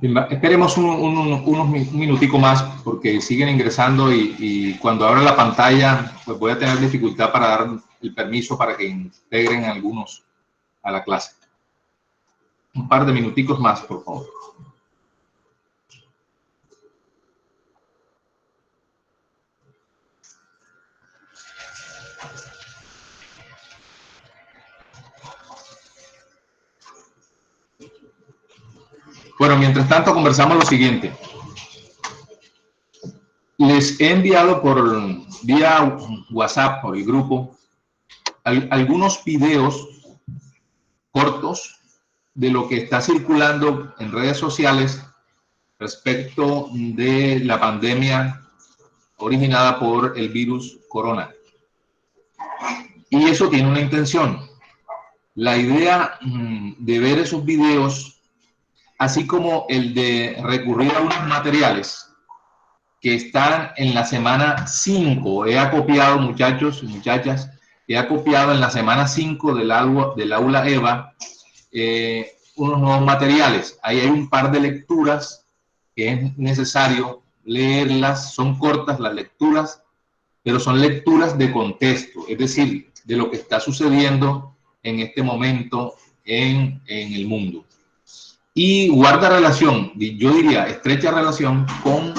Esperemos un minutico más porque siguen ingresando y cuando abra la pantalla pues voy a tener dificultad para dar el permiso para que integren algunos a la clase. Un par de minuticos más, por favor. Bueno, mientras tanto conversamos lo siguiente. Les he enviado vía WhatsApp, por el grupo, algunos videos cortos de lo que está circulando en redes sociales respecto de la pandemia originada por el virus corona. Y eso tiene una intención. La idea de ver esos videos, así como el de recurrir a unos materiales que están en la semana 5, he acopiado, muchachos y muchachas, he acopiado en la semana 5 del aula EVA unos nuevos materiales. Ahí hay un par de lecturas que es necesario leerlas, son cortas las lecturas, pero son lecturas de contexto, es decir, de lo que está sucediendo en este momento en el mundo. Y guarda relación, yo diría estrecha relación con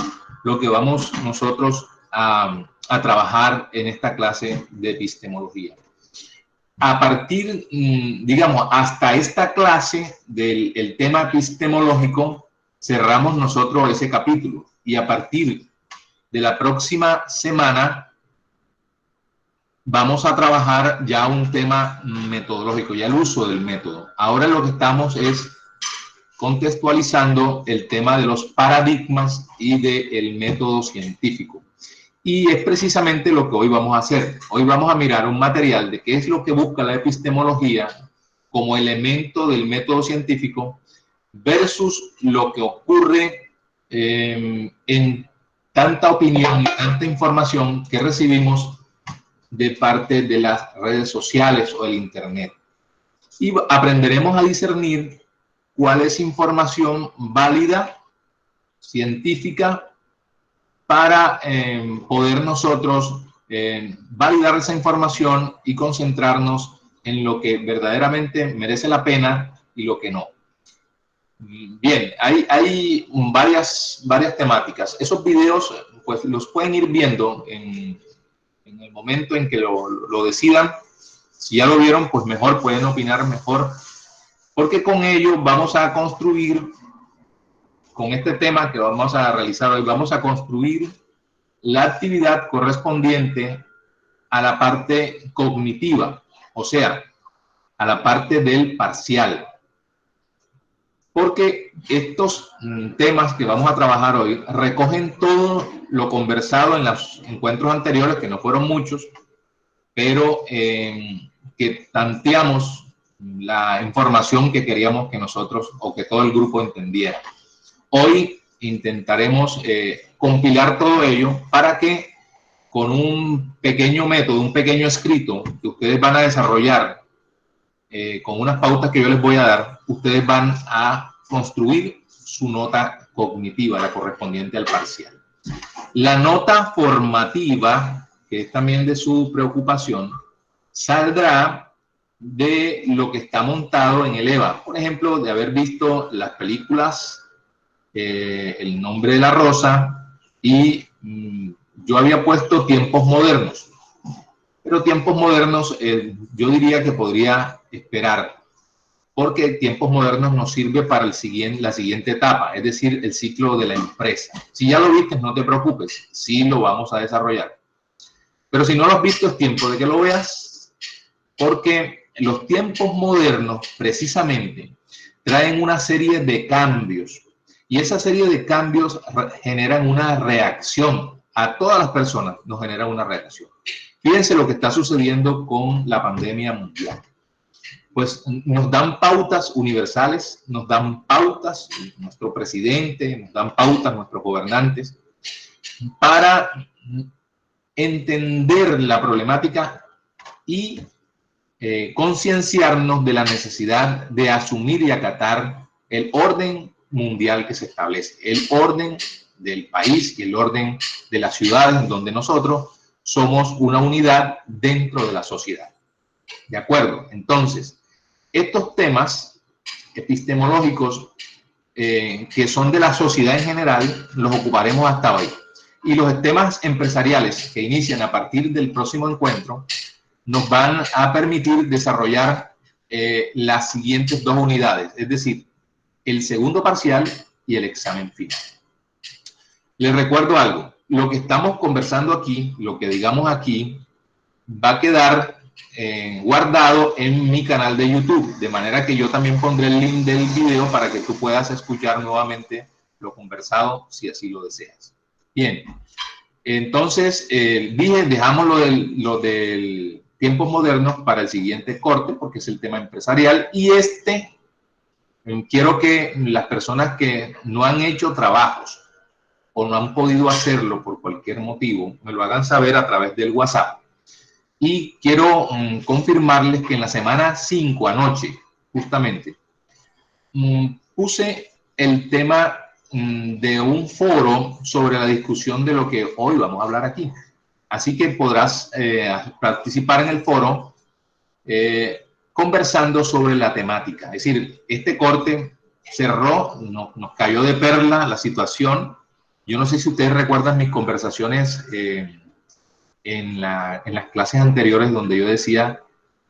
lo que vamos nosotros a trabajar en esta clase de epistemología. A partir, digamos, hasta esta clase del tema epistemológico, cerramos nosotros ese capítulo. Y a partir de la próxima semana, vamos a trabajar ya un tema metodológico, ya el uso del método. Ahora lo que estamos es contextualizando el tema de los paradigmas y del método científico. Y es precisamente lo que hoy vamos a hacer. Hoy vamos a mirar un material de qué es lo que busca la epistemología como elemento del método científico versus lo que ocurre en tanta opinión y tanta información que recibimos de parte de las redes sociales o del Internet. Y aprenderemos a discernir cuál es información válida, científica, para poder nosotros validar esa información y concentrarnos en lo que verdaderamente merece la pena y lo que no. Bien, hay varias temáticas. Esos videos pues los pueden ir viendo en el momento en que lo decidan. Si ya lo vieron, pues mejor, pueden opinar mejor, porque con ello vamos a construir, con este tema que vamos a realizar hoy, vamos a construir la actividad correspondiente a la parte cognitiva, o sea, a la parte del parcial. Porque estos temas que vamos a trabajar hoy recogen todo lo conversado en los encuentros anteriores, que no fueron muchos, pero que tanteamos la información que queríamos que nosotros o que todo el grupo entendiera. Hoy intentaremos compilar todo ello para que con un pequeño método, un pequeño escrito que ustedes van a desarrollar con unas pautas que yo les voy a dar, ustedes van a construir su nota cognitiva, la correspondiente al parcial. La nota formativa, que es también de su preocupación, saldrá de lo que está montado en el EVA. Por ejemplo, de haber visto las películas El nombre de la rosa y yo había puesto tiempos modernos. Pero tiempos modernos yo diría que podría esperar, porque tiempos modernos nos sirve para la siguiente etapa, es decir, el ciclo de la empresa. Si ya lo viste, no te preocupes, sí lo vamos a desarrollar. Pero si no lo has visto, es tiempo de que lo veas, porque los tiempos modernos precisamente traen una serie de cambios, y esa serie de cambios generan una reacción. A todas las personas nos genera una reacción. Fíjense lo que está sucediendo con la pandemia mundial. Pues nos dan pautas universales, nos dan pautas nuestro presidente, nos dan pautas nuestros gobernantes para entender la problemática y concienciarnos de la necesidad de asumir y acatar el orden mundial que se establece, el orden del país y el orden de las ciudades en donde nosotros somos una unidad dentro de la sociedad. ¿De acuerdo? Entonces, estos temas epistemológicos que son de la sociedad en general, los ocuparemos hasta hoy. Y los temas empresariales que inician a partir del próximo encuentro nos van a permitir desarrollar las siguientes 2 unidades, es decir, el segundo parcial y el examen final. Les recuerdo algo, lo que estamos conversando aquí, lo que digamos aquí, va a quedar guardado en mi canal de YouTube, de manera que yo también pondré el link del video para que tú puedas escuchar nuevamente lo conversado si así lo deseas. Bien, entonces dije, dejamos lo del tiempos modernos para el siguiente corte, porque es el tema empresarial, y quiero que las personas que no han hecho trabajos o no han podido hacerlo por cualquier motivo, me lo hagan saber a través del WhatsApp. Y quiero confirmarles que en la semana 5 anoche, justamente, puse el tema de un foro sobre la discusión de lo que hoy vamos a hablar aquí. Así que podrás participar en el foro conversando sobre la temática. Es decir, este corte cerró, nos cayó de perla la situación. Yo no sé si ustedes recuerdan mis conversaciones en las clases anteriores donde yo decía,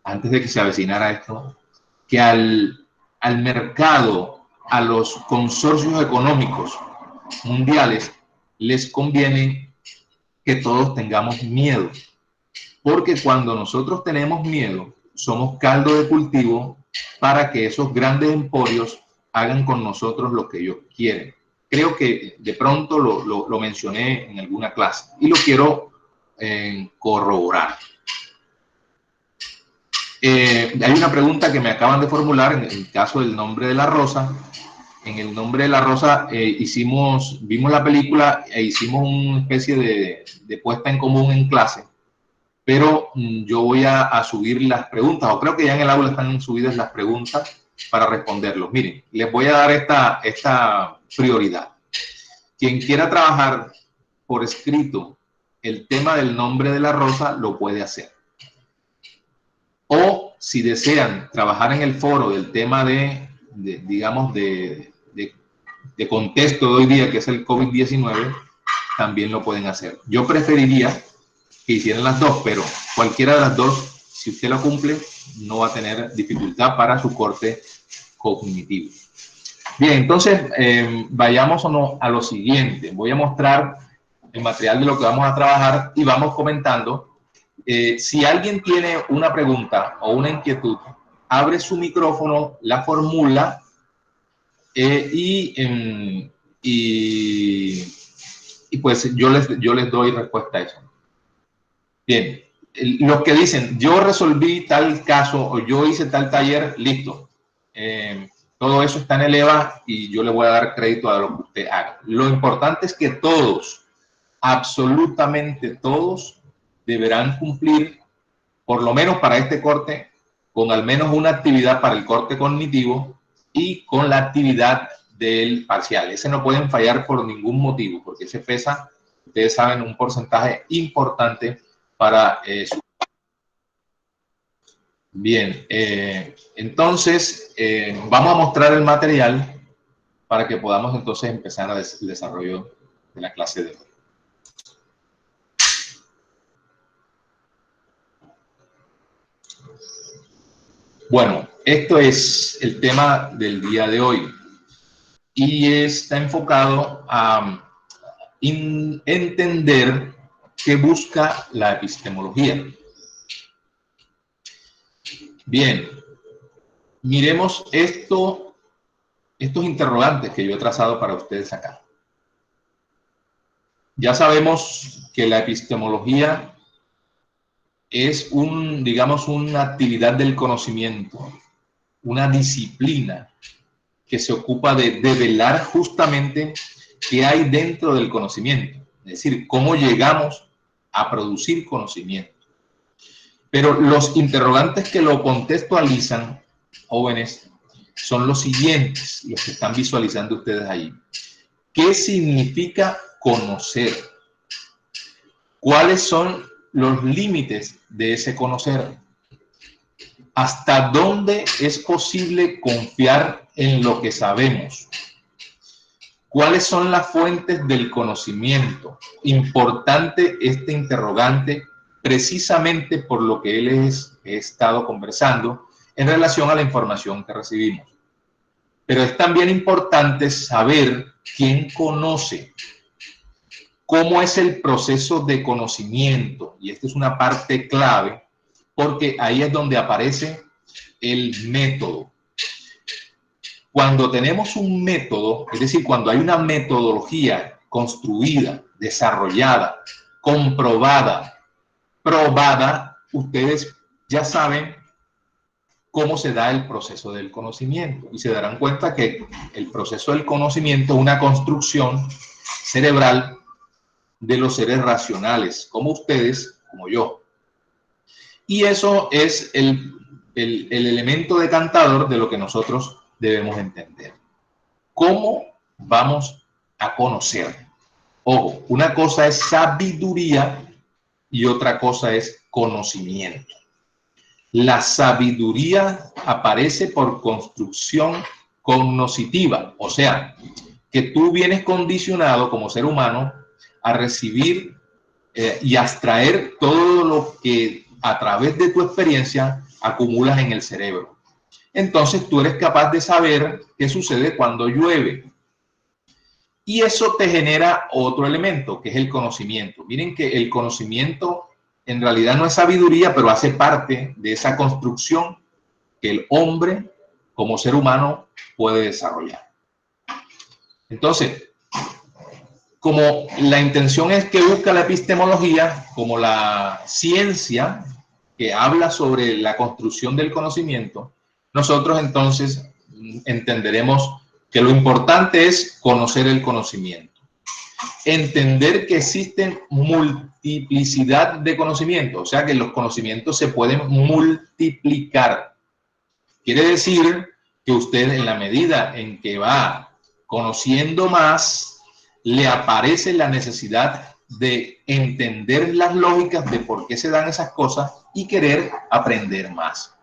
antes de que se avecinara esto, que al mercado, a los consorcios económicos mundiales, les conviene que todos tengamos miedo. Porque cuando nosotros tenemos miedo, somos caldo de cultivo para que esos grandes emporios hagan con nosotros lo que ellos quieren. Creo que de pronto lo mencioné en alguna clase y lo quiero corroborar. Hay una pregunta que me acaban de formular en el caso del Nombre de la Rosa. En el Nombre de la Rosa vimos la película e hicimos una especie de puesta en común en clase, pero yo voy a subir las preguntas, o creo que ya en el aula están subidas las preguntas para responderlos. Miren, les voy a dar esta prioridad. Quien quiera trabajar por escrito el tema del Nombre de la Rosa, lo puede hacer. O si desean trabajar en el foro del tema digamos, de contexto de hoy día, que es el COVID-19, también lo pueden hacer. Yo preferiría que hicieran las dos, pero cualquiera de las dos, si usted lo cumple, no va a tener dificultad para su corte cognitivo. Bien, entonces vayamos a lo siguiente. Voy a mostrar el material de lo que vamos a trabajar y vamos comentando. Si alguien tiene una pregunta o una inquietud, abre su micrófono, la formula y pues yo les doy respuesta a eso. Bien, los que dicen, yo resolví tal caso o yo hice tal taller, listo. Todo eso está en el EVA y yo le voy a dar crédito a lo que usted haga. Lo importante es que todos, absolutamente todos, deberán cumplir, por lo menos para este corte, con al menos una actividad para el corte cognitivo y con la actividad del parcial. Ese no pueden fallar por ningún motivo, porque ese pesa, ustedes saben, un porcentaje importante para su... Bien, entonces vamos a mostrar el material para que podamos entonces empezar el desarrollo de la clase de hoy. Bueno, esto es el tema del día de hoy y está enfocado a entender qué busca la epistemología. Bien, miremos estos interrogantes que yo he trazado para ustedes acá. Ya sabemos que la epistemología es digamos, una actividad del conocimiento, una disciplina que se ocupa de develar justamente qué hay dentro del conocimiento, es decir, cómo llegamos a producir conocimiento. Pero los interrogantes que lo contextualizan, jóvenes, son los siguientes, los que están visualizando ustedes ahí. ¿Qué significa conocer? ¿Cuáles son los límites de ese conocer? ¿Hasta dónde es posible confiar en lo que sabemos? ¿Cuáles son las fuentes del conocimiento? Importante este interrogante precisamente por lo que he estado conversando en relación a la información que recibimos. Pero es también importante saber quién conoce, cómo es el proceso de conocimiento. Y esta es una parte clave porque ahí es donde aparece el método. Cuando tenemos un método, es decir, cuando hay una metodología construida, desarrollada, comprobada, probada, ustedes ya saben cómo se da el proceso del conocimiento y se darán cuenta que el proceso del conocimiento es una construcción cerebral de los seres racionales, como ustedes, como yo. Y eso es el elemento decantador de lo que nosotros debemos entender. ¿Cómo vamos a conocer? Ojo, una cosa es sabiduría y otra cosa es conocimiento. La sabiduría aparece por construcción cognitiva, o sea, que tú vienes condicionado como ser humano a recibir y a extraer todo lo que a través de tu experiencia acumulas en el cerebro. Entonces tú eres capaz de saber qué sucede cuando llueve. Y eso te genera otro elemento, que es el conocimiento. Miren que el conocimiento en realidad no es sabiduría, pero hace parte de esa construcción que el hombre como ser humano puede desarrollar. Entonces, como la intención es que busca la epistemología como la ciencia que habla sobre la construcción del conocimiento, nosotros entonces entenderemos que lo importante es conocer el conocimiento. Entender que existen multiplicidad de conocimientos, o sea que los conocimientos se pueden multiplicar. Quiere decir que usted, en la medida en que va conociendo más, le aparece la necesidad de entender las lógicas de por qué se dan esas cosas y querer aprender más.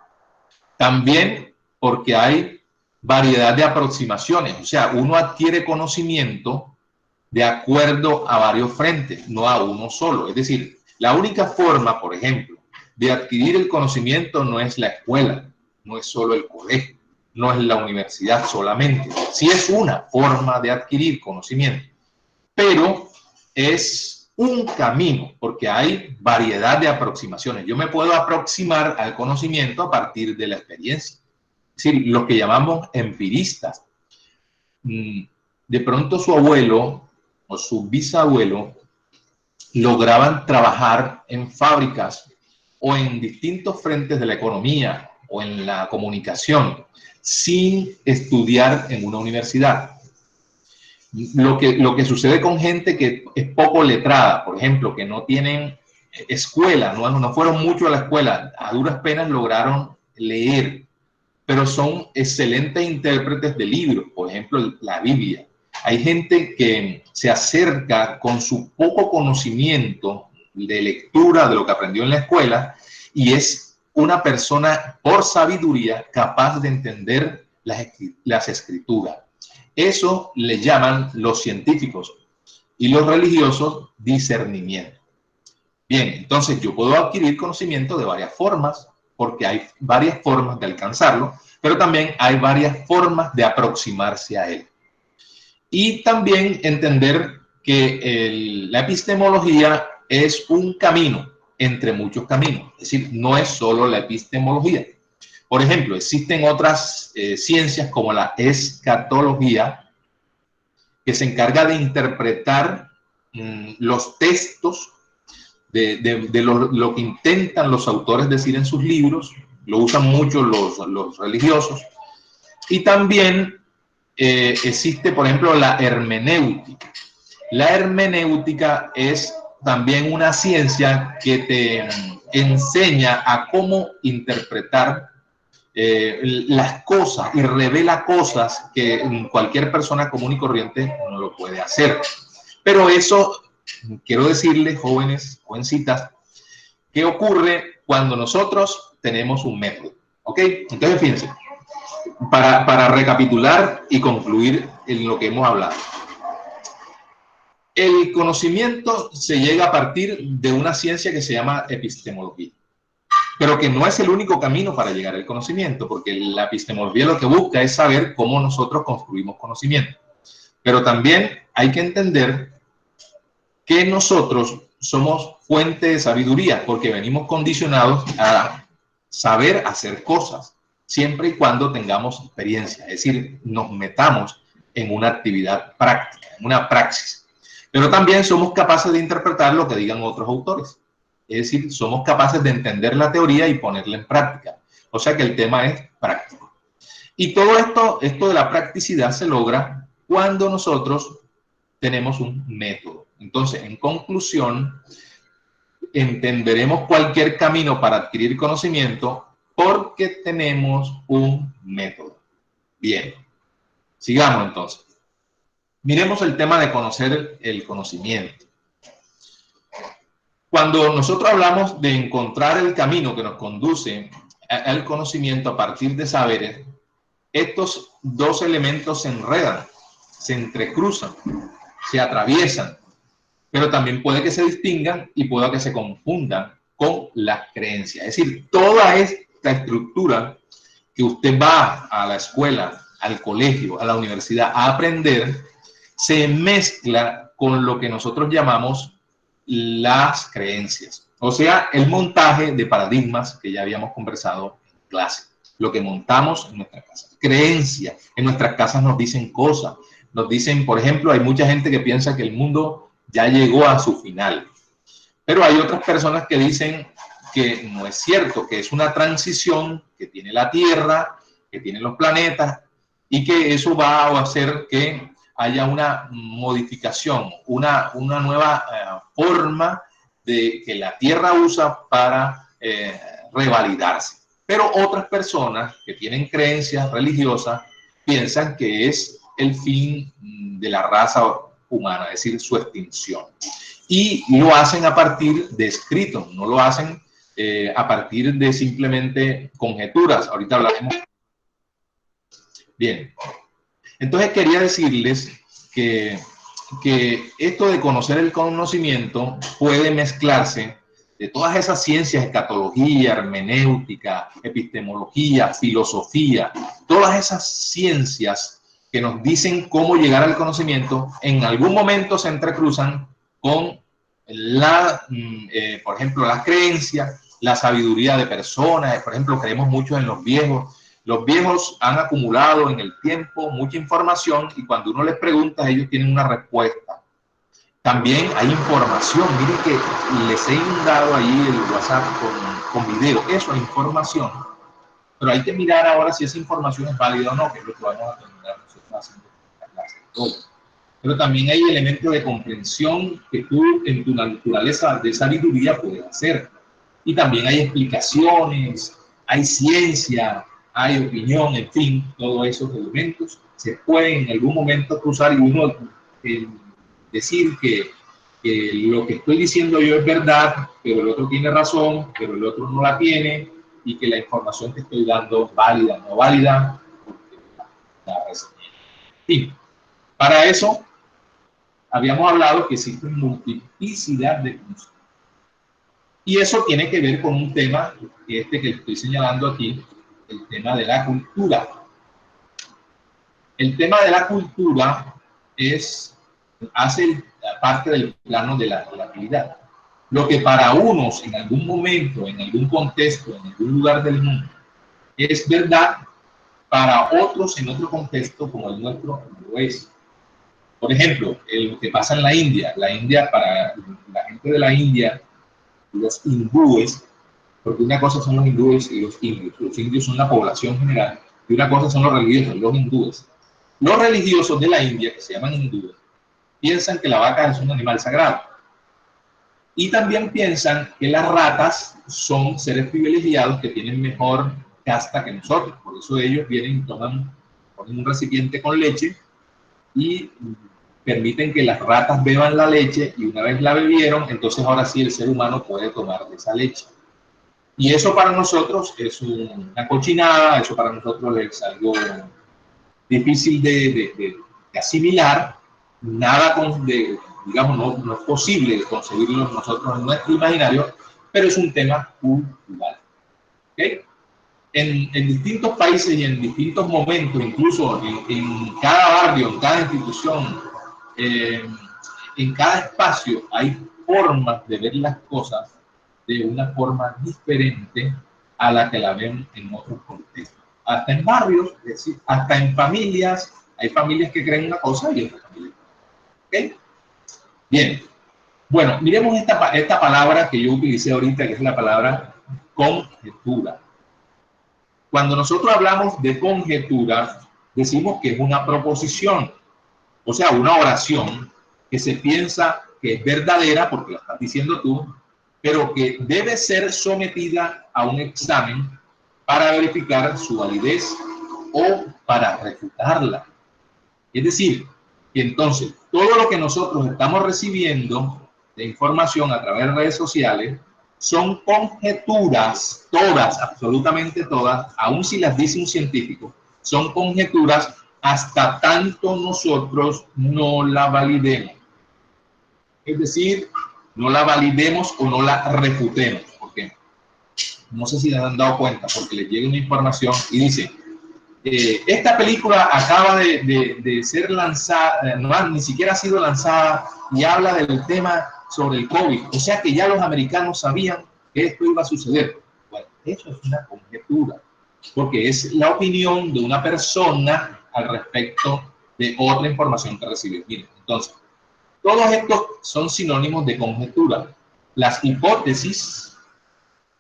También porque hay variedad de aproximaciones, o sea, uno adquiere conocimiento de acuerdo a varios frentes, no a uno solo. Es decir, la única forma, por ejemplo, de adquirir el conocimiento no es la escuela, no es solo el colegio, no es la universidad solamente. Sí es una forma de adquirir conocimiento, pero es un camino, porque hay variedad de aproximaciones. Yo me puedo aproximar al conocimiento a partir de la experiencia. Es decir, lo que llamamos empiristas. De pronto su abuelo o su bisabuelo lograban trabajar en fábricas o en distintos frentes de la economía o en la comunicación sin estudiar en una universidad. Lo que sucede con gente que es poco letrada, por ejemplo, que no tienen escuela, no fueron mucho a la escuela, a duras penas lograron leer, pero son excelentes intérpretes de libros, por ejemplo, la Biblia. Hay gente que se acerca con su poco conocimiento de lectura de lo que aprendió en la escuela y es una persona por sabiduría capaz de entender las escrituras. Eso le llaman los científicos y los religiosos discernimiento. Bien, entonces yo puedo adquirir conocimiento de varias formas, porque hay varias formas de alcanzarlo, pero también hay varias formas de aproximarse a él. Y también entender que la epistemología es un camino entre muchos caminos, es decir, no es solo la epistemología. Por ejemplo, existen otras ciencias como la escatología, que se encarga de interpretar los textos de lo que intentan los autores decir en sus libros. Lo usan mucho los religiosos. Y también existe, por ejemplo, la hermenéutica. La hermenéutica es también una ciencia que te enseña a cómo interpretar las cosas y revela cosas que cualquier persona común y corriente no lo puede hacer. Pero eso, quiero decirles, jóvenes, jovencitas, ¿qué ocurre cuando nosotros tenemos un método? ¿Ok? Entonces, fíjense, para recapitular y concluir en lo que hemos hablado. El conocimiento se llega a partir de una ciencia que se llama epistemología, pero que no es el único camino para llegar al conocimiento, porque la epistemología lo que busca es saber cómo nosotros construimos conocimiento. Pero también hay que entender que nosotros somos fuente de sabiduría, porque venimos condicionados a saber hacer cosas, siempre y cuando tengamos experiencia, es decir, nos metamos en una actividad práctica, en una praxis. Pero también somos capaces de interpretar lo que digan otros autores. Es decir, somos capaces de entender la teoría y ponerla en práctica. O sea que el tema es práctico. Y todo esto de la practicidad se logra cuando nosotros tenemos un método. Entonces, en conclusión, entenderemos cualquier camino para adquirir conocimiento porque tenemos un método. Bien, sigamos entonces. Miremos el tema de conocer el conocimiento. Cuando nosotros hablamos de encontrar el camino que nos conduce al conocimiento a partir de saberes, estos dos elementos se enredan, se entrecruzan, se atraviesan, pero también puede que se distingan y pueda que se confundan con las creencias. Es decir, toda esta estructura que usted va a la escuela, al colegio, a la universidad a aprender, se mezcla con lo que nosotros llamamos las creencias. O sea, el montaje de paradigmas que ya habíamos conversado en clase. Lo que montamos en nuestras casas. Creencias. En nuestras casas nos dicen cosas. Nos dicen, por ejemplo, hay mucha gente que piensa que el mundo ya llegó a su final. Pero hay otras personas que dicen que no es cierto, que es una transición que tiene la Tierra, que tienen los planetas, y que eso va a hacer que haya una modificación, una nueva forma de que la Tierra usa para revalidarse. Pero otras personas que tienen creencias religiosas piensan que es el fin de la raza humana, es decir, su extinción. Y lo hacen a partir de escritos, no lo hacen a partir de simplemente conjeturas. Ahorita hablaremos. Bien. Entonces quería decirles que esto de conocer el conocimiento puede mezclarse de todas esas ciencias, escatología, hermenéutica, epistemología, filosofía, todas esas ciencias que nos dicen cómo llegar al conocimiento, en algún momento se entrecruzan con por ejemplo, las creencias, la sabiduría de personas. Por ejemplo, creemos mucho en los viejos. Los viejos han acumulado en el tiempo mucha información y cuando uno les pregunta, ellos tienen una respuesta. También hay información. Miren que les he inundado ahí el WhatsApp con video. Eso es información. Pero hay que mirar ahora si esa información es válida o no, que es lo que vamos a terminar nosotros haciendo en la clase. Pero también hay elementos de comprensión que tú en tu naturaleza de sabiduría puedes hacer. Y también hay explicaciones, hay ciencia, hay opinión, en fin, todos esos elementos se pueden en algún momento cruzar y uno decir que lo que estoy diciendo yo es verdad, pero el otro tiene razón, pero el otro no la tiene, y que la información que estoy dando es válida o no válida. Y para eso habíamos hablado que existen multiplicidad de conceptos. Y eso tiene que ver con un tema, que estoy señalando aquí, el tema de la cultura. El tema de la cultura hace parte del plano de la relatividad. Lo que para unos en algún momento, en algún contexto, en algún lugar del mundo, es verdad, para otros en otro contexto como el nuestro no lo es. Por ejemplo, lo que pasa en la India, para la gente de la India, los hindúes, porque una cosa son los hindúes y los indios son la población general, y una cosa son los religiosos, los hindúes. Los religiosos de la India, que se llaman hindúes, piensan que la vaca es un animal sagrado. Y también piensan que las ratas son seres privilegiados que tienen mejor casta que nosotros. Por eso ellos vienen y ponen un recipiente con leche y permiten que las ratas beban la leche, y una vez la bebieron, entonces ahora sí el ser humano puede tomar de esa leche. Y eso para nosotros es una cochinada, eso para nosotros es algo difícil de asimilar, nada digamos, no es posible concebirlo nosotros en nuestro imaginario, pero es un tema cultural. ¿Okay? En distintos países y en distintos momentos, incluso en cada barrio, en cada institución, en cada espacio, hay formas de ver las cosas de una forma diferente a la que la ven en otros contextos. Hasta en barrios, es decir, hasta en familias, hay familias que creen una cosa y otras familias. ¿Okay? Bien. Bueno, miremos esta palabra que yo utilicé ahorita, que es la palabra conjetura. Cuando nosotros hablamos de conjetura, decimos que es una proposición, o sea, una oración que se piensa que es verdadera, porque lo estás diciendo tú, pero que debe ser sometida a un examen para verificar su validez o para refutarla. Es decir, que entonces todo lo que nosotros estamos recibiendo de información a través de redes sociales son conjeturas, todas, absolutamente todas, aun si las dice un científico, son conjeturas hasta tanto nosotros no la validemos. Es decir, no la validemos o no la refutemos. Porque no sé si les han dado cuenta, porque les llega una información y dice, esta película acaba de ser lanzada, no, ni siquiera ha sido lanzada, y habla del tema sobre el COVID. O sea que ya los americanos sabían que esto iba a suceder. Bueno, eso es una conjetura, porque es la opinión de una persona al respecto de otra información que recibió. Miren, entonces, todos estos son sinónimos de conjetura. Las hipótesis,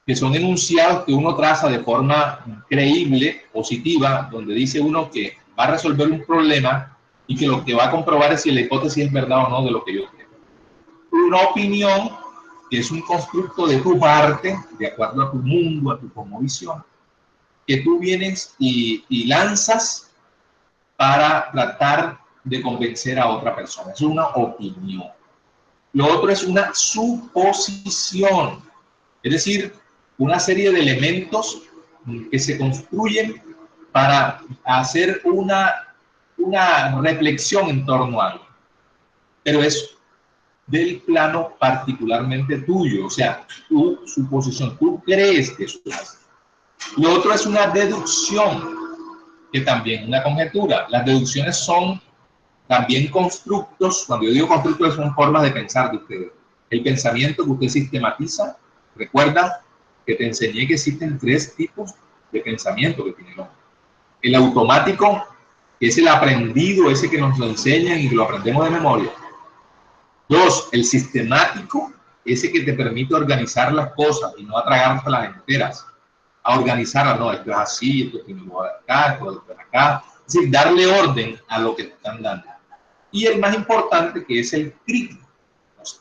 que son enunciados que uno traza de forma creíble, positiva, donde dice uno que va a resolver un problema y que lo que va a comprobar es si la hipótesis es verdad o no de lo que yo creo. Una opinión, que es un constructo de tu parte, de acuerdo a tu mundo, a tu cosmovisión, que tú vienes y lanzas para tratar de convencer a otra persona. Es una opinión. Lo otro es una suposición, es decir, una serie de elementos que se construyen para hacer una reflexión en torno a algo. Pero es del plano particularmente tuyo, o sea, tu suposición, tú crees que eso es así. Lo otro es una deducción, que también es una conjetura. Las deducciones son también constructos. Cuando yo digo constructos, son formas de pensar de ustedes. El pensamiento que usted sistematiza. Recuerda que te enseñé que existen 3 tipos de pensamiento que tiene el hombre. El automático, que es el aprendido, ese que nos lo enseñan y que lo aprendemos de memoria. 2, el sistemático, ese que te permite organizar las cosas y no atragártelas enteras. A organizarlas, no, esto es así, esto tiene lugar acá, esto es acá. Es decir, darle orden a lo que te están dando. Y el más importante, que es el crítico.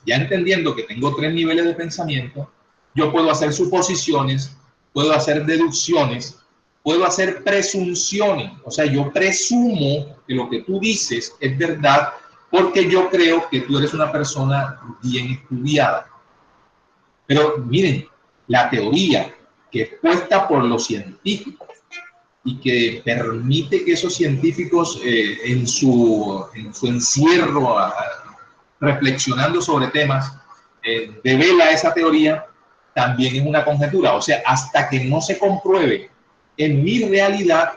Ya entendiendo que tengo 3 niveles de pensamiento, yo puedo hacer suposiciones, puedo hacer deducciones, puedo hacer presunciones. O sea, yo presumo que lo que tú dices es verdad porque yo creo que tú eres una persona bien estudiada. Pero miren, la teoría que es puesta por los científicos y que permite que esos científicos en su encierro, reflexionando sobre temas, devela esa teoría, también es una conjetura. O sea, hasta que no se compruebe en mi realidad,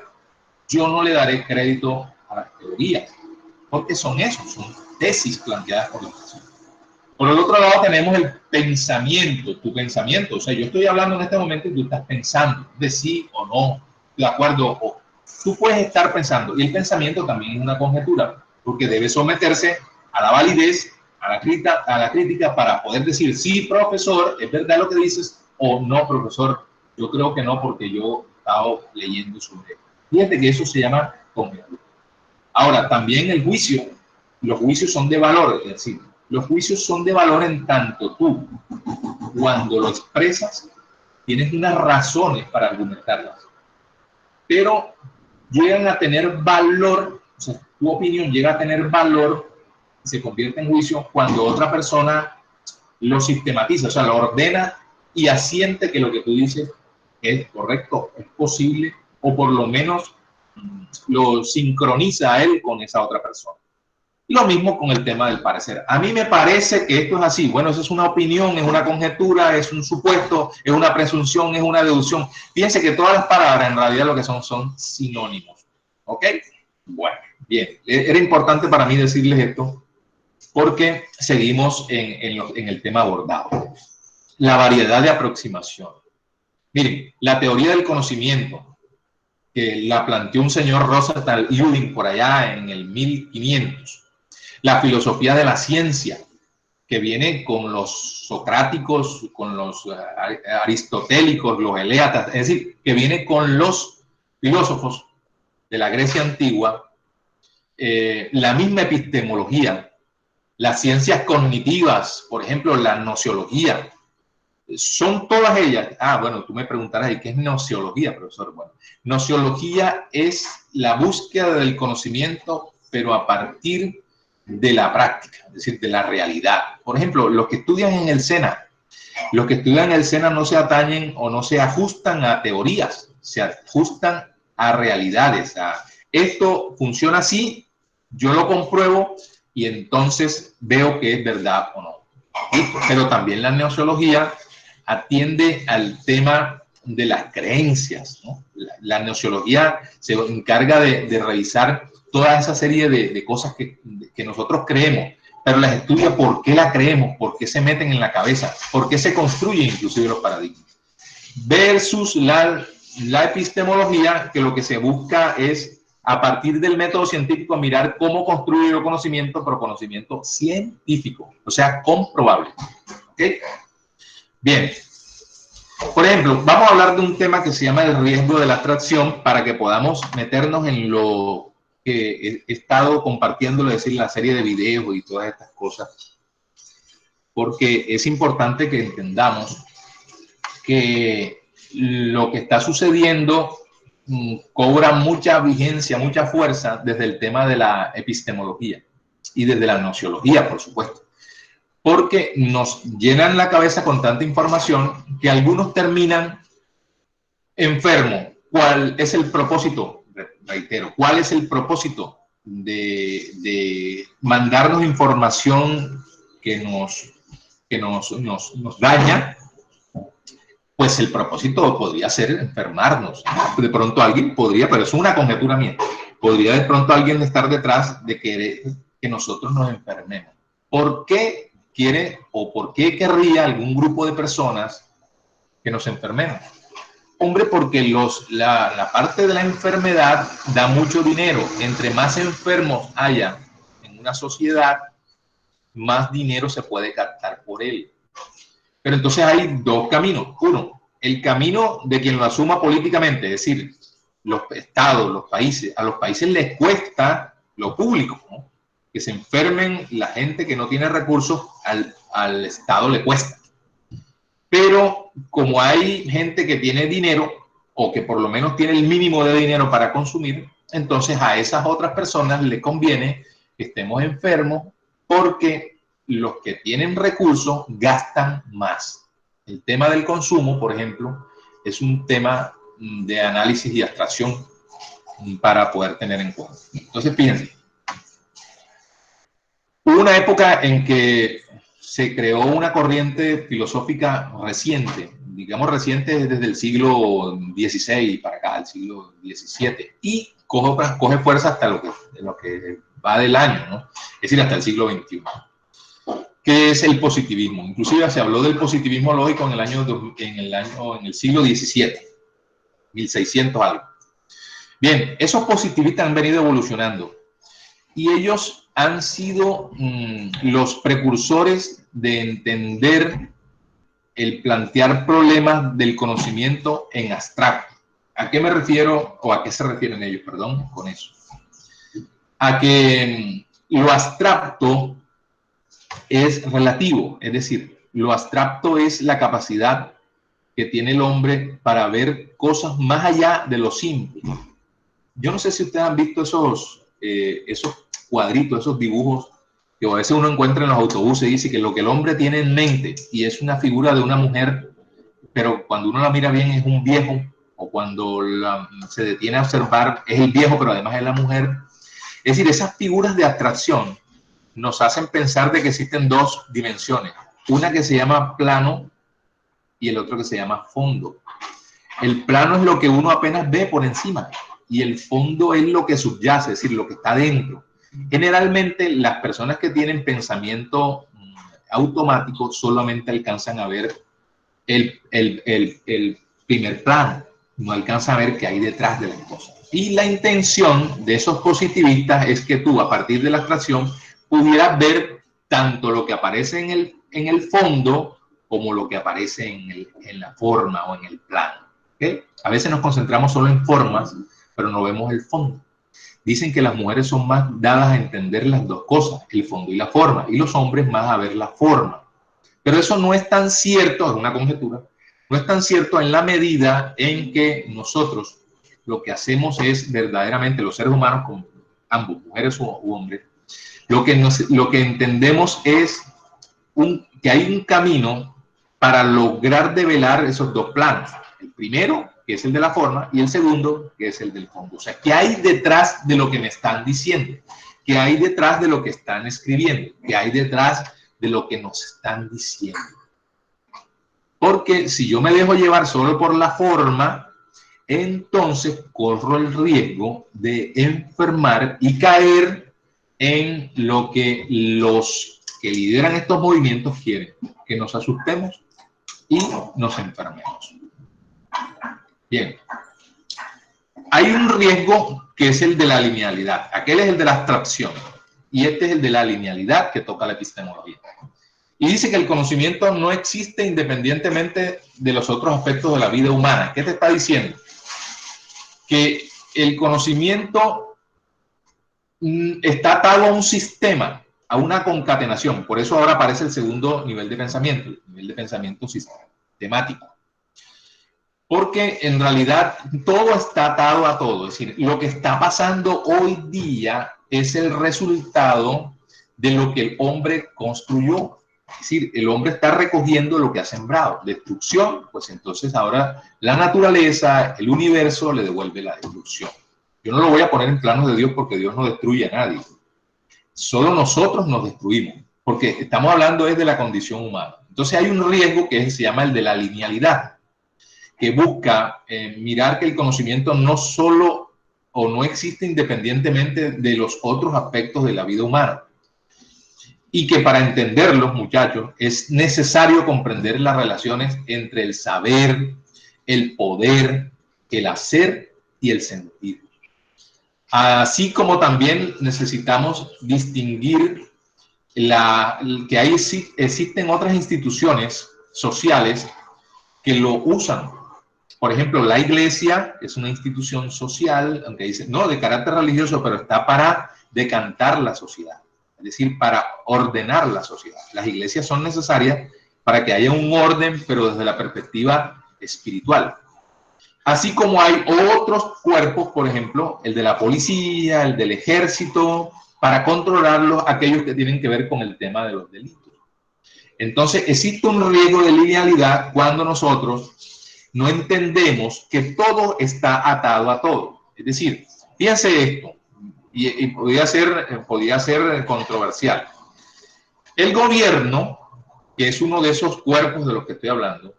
yo no le daré crédito a las teorías, porque son tesis planteadas por la persona. Por el otro lado tenemos el pensamiento, tu pensamiento. O sea, yo estoy hablando en este momento y tú estás pensando de sí o no, de acuerdo, o tú puedes estar pensando. Y el pensamiento también es una conjetura, porque debe someterse a la validez, a la crítica para poder decir, sí, profesor, es verdad lo que dices, o no, profesor, yo creo que no, porque yo he estado leyendo sobre eso. Fíjate que eso se llama conjetura. Ahora, también el juicio, los juicios son de valor, es decir, los juicios son de valor en tanto tú, cuando lo expresas, tienes unas razones para argumentarlas. pero llegan a tener valor, o sea, tu opinión llega a tener valor, se convierte en juicio cuando otra persona lo sistematiza, o sea, lo ordena y asiente que lo que tú dices es correcto, es posible, o por lo menos lo sincroniza a él con esa otra persona. Lo mismo con el tema del parecer. A mí me parece que esto es así. Bueno, eso es una opinión, es una conjetura, es un supuesto, es una presunción, es una deducción. Fíjense que todas las palabras en realidad lo que son sinónimos. ¿Ok? Bueno, bien. Era importante para mí decirles esto porque seguimos en el tema abordado. La variedad de aproximación. Miren, la teoría del conocimiento, que la planteó un señor Rosenthal Ewing por allá en el 1500. La filosofía de la ciencia, que viene con los socráticos, con los aristotélicos, los eleatas, es decir, que viene con los filósofos de la Grecia antigua, la misma epistemología, las ciencias cognitivas, por ejemplo, la nociología, son todas ellas. Bueno, tú me preguntarás, ¿y qué es nociología, profesor? Bueno, nociología es la búsqueda del conocimiento, pero a partir de la práctica, es decir, de la realidad. Por ejemplo, los que estudian en el SENA, no se atañen o no se ajustan a teorías, se ajustan a realidades. Esto funciona así, yo lo compruebo y entonces veo que es verdad o no. Pero también la nociología atiende al tema de las creencias, ¿no? La nociología se encarga de revisar toda esa serie de cosas que nosotros creemos, pero las estudia por qué la creemos, por qué se meten en la cabeza, por qué se construyen inclusive los paradigmas. Versus la epistemología, que lo que se busca es, a partir del método científico, mirar cómo construir el conocimiento, pero conocimiento científico, o sea, comprobable. ¿Ok? Bien. Por ejemplo, vamos a hablar de un tema que se llama el riesgo de la abstracción para que podamos meternos en lo que he estado compartiendo, es decir, la serie de videos y todas estas cosas, porque es importante que entendamos que lo que está sucediendo cobra mucha vigencia, mucha fuerza desde el tema de la epistemología y desde la nociología, por supuesto, porque nos llenan la cabeza con tanta información que algunos terminan enfermos. ¿Cuál es el propósito? Reitero, ¿cuál es el propósito de mandarnos información que nos daña? Pues el propósito podría ser enfermarnos. De pronto alguien podría, pero es una conjetura mía, podría de pronto alguien estar detrás de que nosotros nos enfermemos. ¿Por qué quiere o por qué querría algún grupo de personas que nos enfermemos? Hombre, porque la parte de la enfermedad da mucho dinero. Entre más enfermos haya en una sociedad, más dinero se puede captar por él. Pero entonces hay dos caminos. Uno, el camino de quien lo asuma políticamente, es decir, los estados, los países. A los países les cuesta lo público, ¿no? Que se enfermen la gente que no tiene recursos, al Estado le cuesta. Pero como hay gente que tiene dinero o que por lo menos tiene el mínimo de dinero para consumir, entonces a esas otras personas les conviene que estemos enfermos porque los que tienen recursos gastan más. El tema del consumo, por ejemplo, es un tema de análisis y abstracción para poder tener en cuenta. Entonces, fíjense, hubo una época en que se creó una corriente filosófica reciente, digamos reciente desde el siglo XVI para acá, el siglo XVII, y coge fuerza hasta lo que va del año, ¿no? Es decir, hasta el siglo XXI, que es el positivismo. Inclusive se habló del positivismo lógico en el siglo XVII, 1600 algo. Bien, esos positivistas han venido evolucionando y ellos han sido los precursores de entender el plantear problemas del conocimiento en abstracto. ¿A qué me refiero o a qué se refieren ellos, perdón, con eso? A que lo abstracto es relativo, es decir, lo abstracto es la capacidad que tiene el hombre para ver cosas más allá de lo simple. Yo no sé si ustedes han visto esos cuadritos, esos dibujos que a veces uno encuentra en los autobuses y dice que lo que el hombre tiene en mente y es una figura de una mujer, pero cuando uno la mira bien es un viejo, o cuando se detiene a observar es el viejo, pero además es la mujer. Es decir, esas figuras de abstracción nos hacen pensar de que existen dos dimensiones, una que se llama plano y el otro que se llama fondo. El plano es lo que uno apenas ve por encima y el fondo es lo que subyace, es decir, lo que está dentro. Generalmente las personas que tienen pensamiento automático solamente alcanzan a ver el primer plano, no alcanzan a ver qué hay detrás de las cosas. Y la intención de esos positivistas es que tú, a partir de la abstracción, pudieras ver tanto lo que aparece en el fondo como lo que aparece en la forma o en el plano. ¿Okay? A veces nos concentramos solo en formas, pero no vemos el fondo. Dicen que las mujeres son más dadas a entender las dos cosas, el fondo y la forma, y los hombres más a ver la forma. Pero eso no es tan cierto, es una conjetura, no es tan cierto en la medida en que nosotros lo que hacemos es verdaderamente, los seres humanos, como ambos, mujeres u hombres, lo que entendemos es que hay un camino para lograr develar esos dos planos. El primero, que es el de la forma, y el segundo, que es el del fondo. O sea, ¿qué hay detrás de lo que me están diciendo? ¿Qué hay detrás de lo que están escribiendo? ¿Qué hay detrás de lo que nos están diciendo? Porque si yo me dejo llevar solo por la forma, entonces corro el riesgo de enfermar y caer en lo que los que lideran estos movimientos quieren, que nos asustemos y nos enfermemos. Bien, hay un riesgo que es el de la linealidad. Aquel es el de la abstracción y este es el de la linealidad que toca la epistemología. Y dice que el conocimiento no existe independientemente de los otros aspectos de la vida humana. ¿Qué te está diciendo? Que el conocimiento está atado a un sistema, a una concatenación. Por eso ahora aparece el segundo nivel de pensamiento, el nivel de pensamiento sistemático. Porque en realidad todo está atado a todo. Es decir, lo que está pasando hoy día es el resultado de lo que el hombre construyó. Es decir, el hombre está recogiendo lo que ha sembrado. Destrucción, pues entonces ahora la naturaleza, el universo le devuelve la destrucción. Yo no lo voy a poner en planos de Dios porque Dios no destruye a nadie. Solo nosotros nos destruimos, porque estamos hablando es de la condición humana. Entonces hay un riesgo que se llama el de la linealidad, que busca mirar que el conocimiento no solo o no existe independientemente de los otros aspectos de la vida humana. Y que para entenderlos, muchachos, es necesario comprender las relaciones entre el saber, el poder, el hacer y el sentir. Así como también necesitamos distinguir que existen otras instituciones sociales que lo usan. Por ejemplo, la iglesia es una institución social, aunque dice, no, de carácter religioso, pero está para decantar la sociedad. Es decir, para ordenar la sociedad. Las iglesias son necesarias para que haya un orden, pero desde la perspectiva espiritual. Así como hay otros cuerpos, por ejemplo, el de la policía, el del ejército, para controlarlos, aquellos que tienen que ver con el tema de los delitos. Entonces, existe un riesgo de linealidad cuando nosotros no entendemos que todo está atado a todo. Es decir, fíjense esto. Y podía ser controversial. El gobierno, que es uno de esos cuerpos de los que estoy hablando,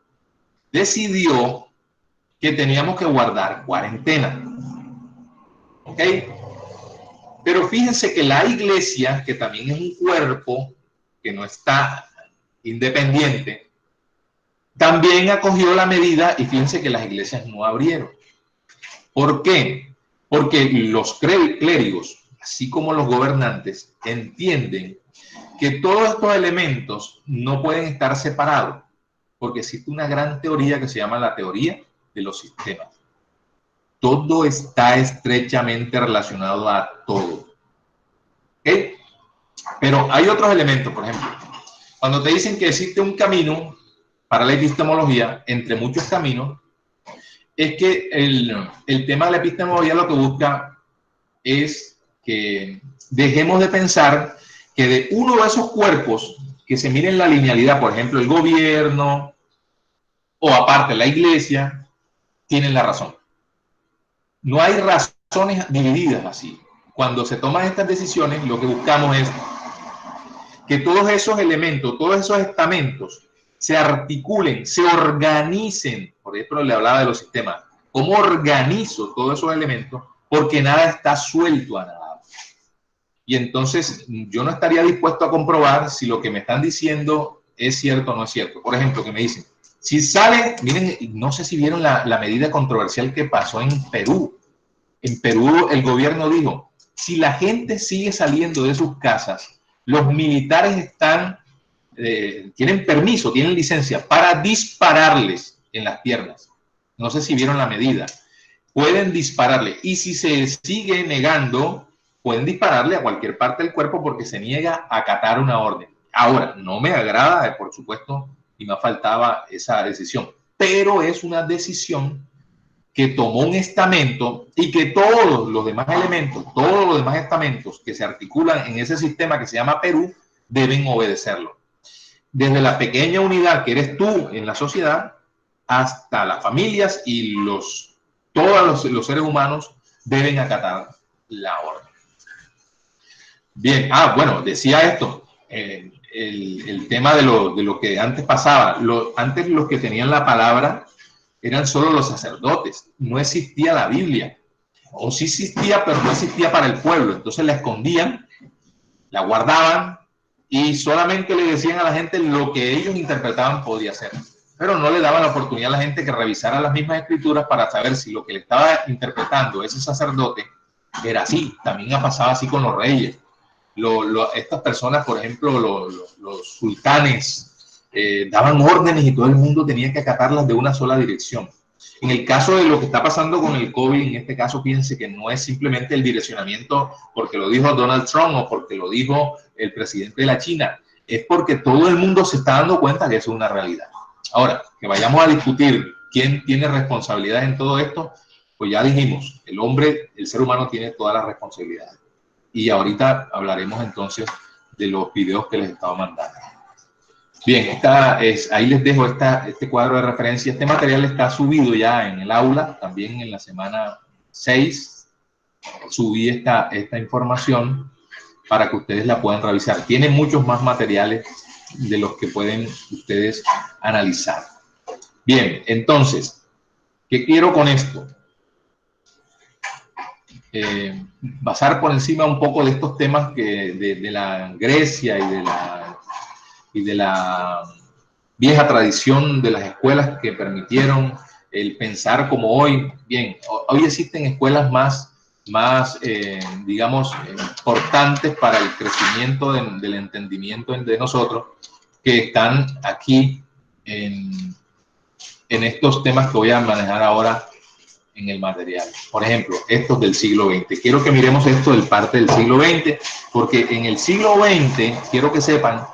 decidió que teníamos que guardar cuarentena. ¿Ok? Pero fíjense que la iglesia, que también es un cuerpo que no está independiente, también acogió la medida y fíjense que las iglesias no abrieron. ¿Por qué? Porque los clérigos, así como los gobernantes, entienden que todos estos elementos no pueden estar separados, porque existe una gran teoría que se llama la teoría de los sistemas. Todo está estrechamente relacionado a todo. ¿Okay? Pero hay otros elementos, por ejemplo, cuando te dicen que existe un camino para la epistemología, entre muchos caminos, es que el tema de la epistemología lo que busca es que dejemos de pensar que de uno de esos cuerpos que se miren la linealidad, por ejemplo, el gobierno o aparte la iglesia, tienen la razón. No hay razones divididas así. Cuando se toman estas decisiones, lo que buscamos es que todos esos elementos, todos esos estamentos se articulen, se organicen. Por ejemplo, le hablaba de los sistemas. ¿Cómo organizo todos esos elementos? Porque nada está suelto a nada. Y entonces yo no estaría dispuesto a comprobar si lo que me están diciendo es cierto o no es cierto. Por ejemplo, que me dicen, si sale, miren, no sé si vieron la medida controversial que pasó en Perú. En Perú el gobierno dijo, si la gente sigue saliendo de sus casas, los militares están, tienen permiso, tienen licencia para dispararles en las piernas. No sé si vieron la medida. Pueden dispararle y si se sigue negando, pueden dispararle a cualquier parte del cuerpo porque se niega a acatar una orden. Ahora, no me agrada, por supuesto, y me faltaba esa decisión, pero es una decisión que tomó un estamento y que todos los demás elementos, todos los demás estamentos que se articulan en ese sistema que se llama Perú, deben obedecerlo. Desde la pequeña unidad que eres tú en la sociedad hasta las familias y todos los seres humanos deben acatar la orden. Bien, bueno, decía esto, el tema de lo que antes pasaba. Antes los que tenían la palabra eran solo los sacerdotes, no existía la Biblia, o sí existía, pero no existía para el pueblo, entonces la escondían, la guardaban y solamente le decían a la gente lo que ellos interpretaban podía ser, pero no le daban la oportunidad a la gente que revisara las mismas escrituras para saber si lo que le estaba interpretando ese sacerdote era así. También ha pasado así con los reyes. Estas personas, por ejemplo, los sultanes, daban órdenes y todo el mundo tenía que acatarlas de una sola dirección. En el caso de lo que está pasando con el COVID, en este caso piense que no es simplemente el direccionamiento porque lo dijo Donald Trump o porque lo dijo el presidente de la China, es porque todo el mundo se está dando cuenta que eso es una realidad. Ahora, que vayamos a discutir quién tiene responsabilidad en todo esto, pues ya dijimos, el hombre, el ser humano tiene todas las responsabilidades. Y ahorita hablaremos entonces de los videos que les estaba mandando. Bien, ahí les dejo este cuadro de referencia. Este material está subido ya en el aula, también en la semana 6 subí esta información para que ustedes la puedan revisar. Tiene muchos más materiales de los que pueden ustedes analizar. Bien, entonces, ¿qué quiero con esto? Pasar por encima un poco de estos temas de la Grecia y de la vieja tradición de las escuelas que permitieron el pensar como hoy. Bien, hoy existen escuelas más digamos, importantes para el crecimiento del entendimiento de nosotros, que están aquí en estos temas que voy a manejar ahora en el material. Por ejemplo, estos del siglo XX. Quiero que miremos esto del parte del siglo XX, porque en el siglo XX, quiero que sepan,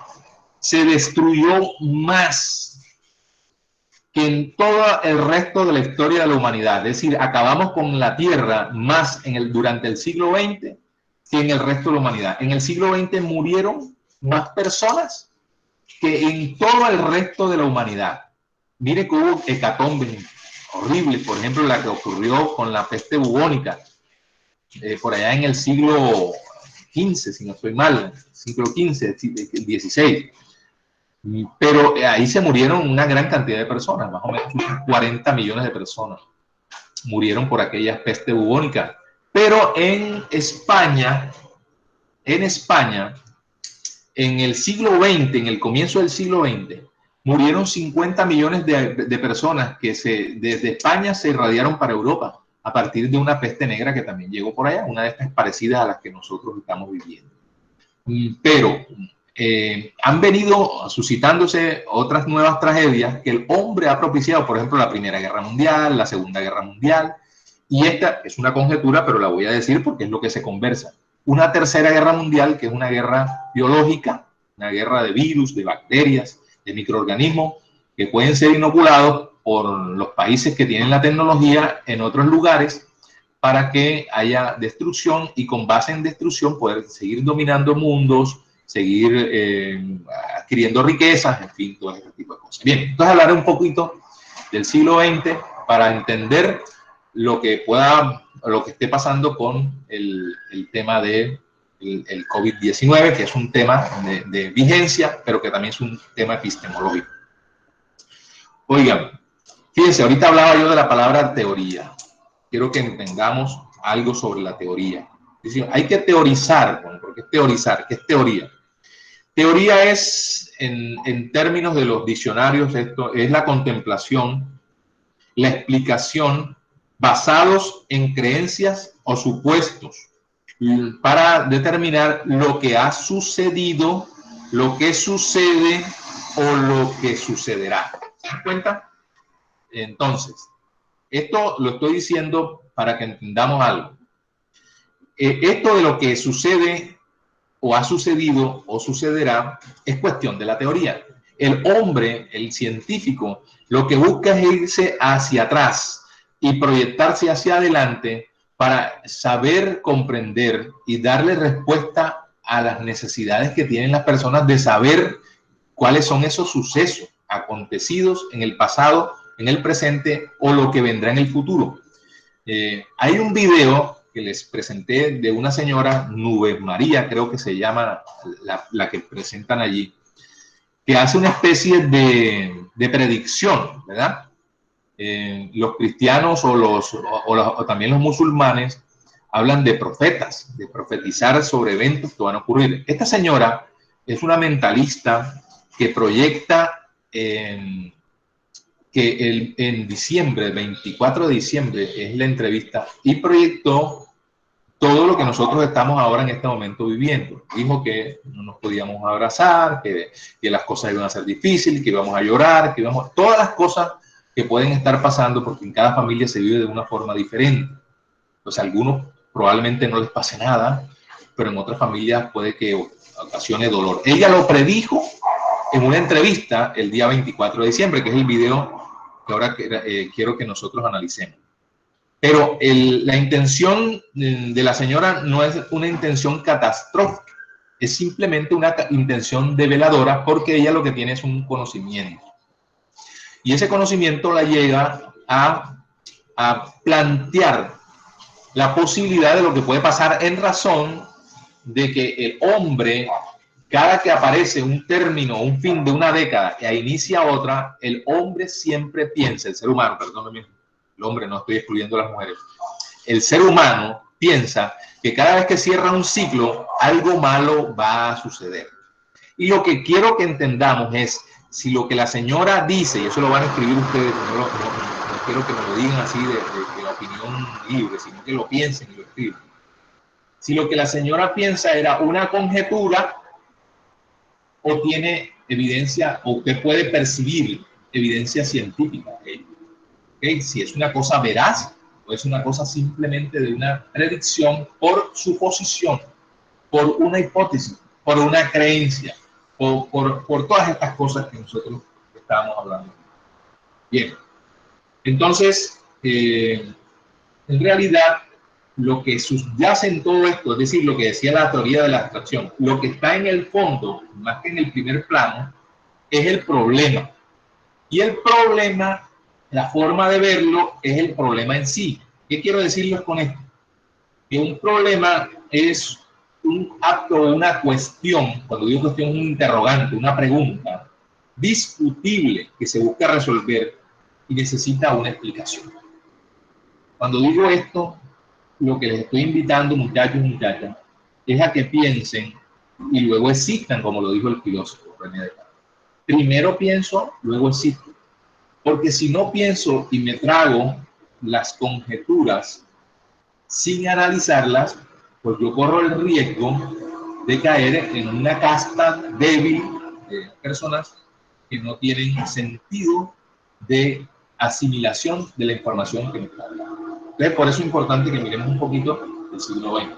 se destruyó más que en todo el resto de la historia de la humanidad. Es decir, acabamos con la Tierra más durante el siglo XX que en el resto de la humanidad. En el siglo XX murieron más personas que en todo el resto de la humanidad. Mire que hubo hecatombes horribles, por ejemplo, la que ocurrió con la peste bubónica, por allá en el siglo XV, si no estoy mal, siglo XV, el XVI. Pero ahí se murieron una gran cantidad de personas, más o menos 40 millones de personas murieron por aquella peste bubónica. Pero en España, en el siglo XX, en el comienzo del siglo XX, murieron 50 millones de personas que desde España se irradiaron para Europa a partir de una peste negra que también llegó por allá, una de estas parecidas a las que nosotros estamos viviendo. Pero han venido suscitándose otras nuevas tragedias que el hombre ha propiciado, por ejemplo, la Primera Guerra Mundial, la Segunda Guerra Mundial, y esta es una conjetura, pero la voy a decir porque es lo que se conversa. Una Tercera Guerra Mundial, que es una guerra biológica, una guerra de virus, de bacterias, de microorganismos que pueden ser inoculados por los países que tienen la tecnología en otros lugares para que haya destrucción y con base en destrucción poder seguir dominando mundos, seguir adquiriendo riquezas, en fin, todo este tipo de cosas. Bien, entonces hablaré un poquito del siglo XX para entender lo que esté pasando con el tema de el COVID-19, que es un tema de vigencia, pero que también es un tema epistemológico. Oigan, fíjense, ahorita hablaba yo de la palabra teoría. Quiero que entendamos algo sobre la teoría. Es decir, hay que teorizar. Bueno, ¿por qué teorizar? ¿Qué es teoría? Teoría es, en términos de los diccionarios, esto es la contemplación, la explicación basados en creencias o supuestos para determinar lo que ha sucedido, lo que sucede o lo que sucederá. ¿Se dan cuenta? Entonces, esto lo estoy diciendo para que entendamos algo. Esto de lo que sucede o ha sucedido o sucederá es cuestión de la teoría. El hombre, el científico, lo que busca es irse hacia atrás y proyectarse hacia adelante para saber comprender y darle respuesta a las necesidades que tienen las personas de saber cuáles son esos sucesos acontecidos en el pasado, en el presente o lo que vendrá en el futuro. Hay un video que les presenté de una señora, Nube María, creo que se llama la que presentan allí, que hace una especie de predicción, ¿verdad? Los cristianos o también los musulmanes hablan de profetas, de profetizar sobre eventos que van a ocurrir. Esta señora es una mentalista que proyecta que en diciembre, el 24 de diciembre es la entrevista, y proyectó todo lo que nosotros estamos ahora en este momento viviendo. Dijo que no nos podíamos abrazar, que las cosas iban a ser difíciles, que íbamos a llorar, que íbamos... Todas las cosas que pueden estar pasando porque en cada familia se vive de una forma diferente. Entonces, a algunos probablemente no les pase nada, pero en otras familias puede que ocasione dolor. Ella lo predijo en una entrevista el día 24 de diciembre, que es el video que ahora quiero que nosotros analicemos. Pero la intención de la señora no es una intención catastrófica, es simplemente una intención develadora porque ella lo que tiene es un conocimiento. Y ese conocimiento la llega a plantear la posibilidad de lo que puede pasar en razón de que el hombre, cada que aparece un término, un fin de una década e inicia otra, el hombre siempre piensa, el ser humano, perdóname, el hombre, no estoy excluyendo a las mujeres, el ser humano piensa que cada vez que cierra un ciclo, algo malo va a suceder. Y lo que quiero que entendamos es, si lo que la señora dice, y eso lo van a escribir ustedes, no quiero que me lo digan así de la opinión libre, sino que lo piensen y lo escriban. Si lo que la señora piensa era una conjetura, o tiene evidencia, o usted puede percibir evidencia científica. ¿Okay? Si es una cosa veraz o es una cosa simplemente de una predicción por suposición, por una hipótesis, por una creencia, por todas estas cosas que nosotros estábamos hablando. Bien, entonces, en realidad, lo que subyace en todo esto, es decir, lo que decía la teoría de la abstracción, lo que está en el fondo, más que en el primer plano, es el problema. Y el problema, la forma de verlo, es el problema en sí. ¿Qué quiero decirles con esto? Que un problema es un acto o una cuestión, cuando digo cuestión, un interrogante, una pregunta, discutible que se busca resolver y necesita una explicación. Cuando digo esto, lo que les estoy invitando, muchachos y muchachas, es a que piensen y luego existan, como lo dijo el filósofo René Descartes. Primero pienso, luego existo. Porque si no pienso y me trago las conjeturas sin analizarlas, pues yo corro el riesgo de caer en una casta débil de personas que no tienen sentido de asimilación de la información que me está hablando. Entonces, por eso es importante que miremos un poquito el siglo XX.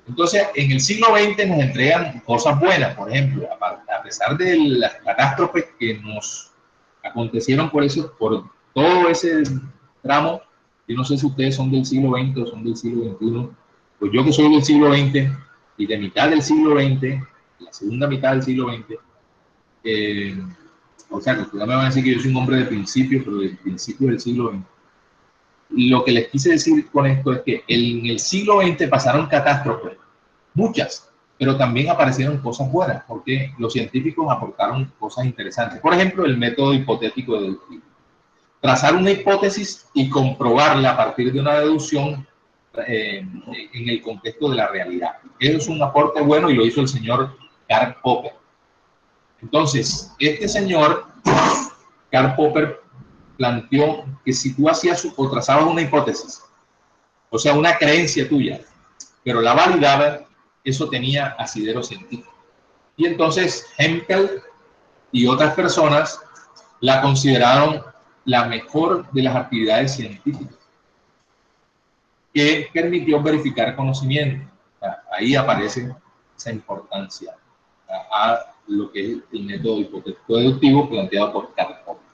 Entonces, en el siglo XX nos entregan cosas buenas, por ejemplo, a pesar de las catástrofes que nos acontecieron por todo ese tramo, yo no sé si ustedes son del siglo XX o son del siglo XXI, pues yo que soy del siglo XX y de mitad del siglo XX, la segunda mitad del siglo XX, o sea, que me van a decir que yo soy un hombre de principios, pero de principios del siglo XX. Lo que les quise decir con esto es que en el siglo XX pasaron catástrofes, muchas, pero también aparecieron cosas buenas, porque los científicos aportaron cosas interesantes. Por ejemplo, el método hipotético deductivo. Trazar una hipótesis y comprobarla a partir de una deducción en el contexto de la realidad. Eso es un aporte bueno y lo hizo el señor Karl Popper. Entonces, este señor, Karl Popper, planteó que si tú hacías o trazabas una hipótesis, o sea, una creencia tuya, pero la validaba, eso tenía asidero científico. Y entonces Hempel y otras personas la consideraron la mejor de las actividades científicas que permitió verificar conocimiento. Ahí aparece esa importancia a lo que es el método hipotético deductivo planteado por Karl Popper.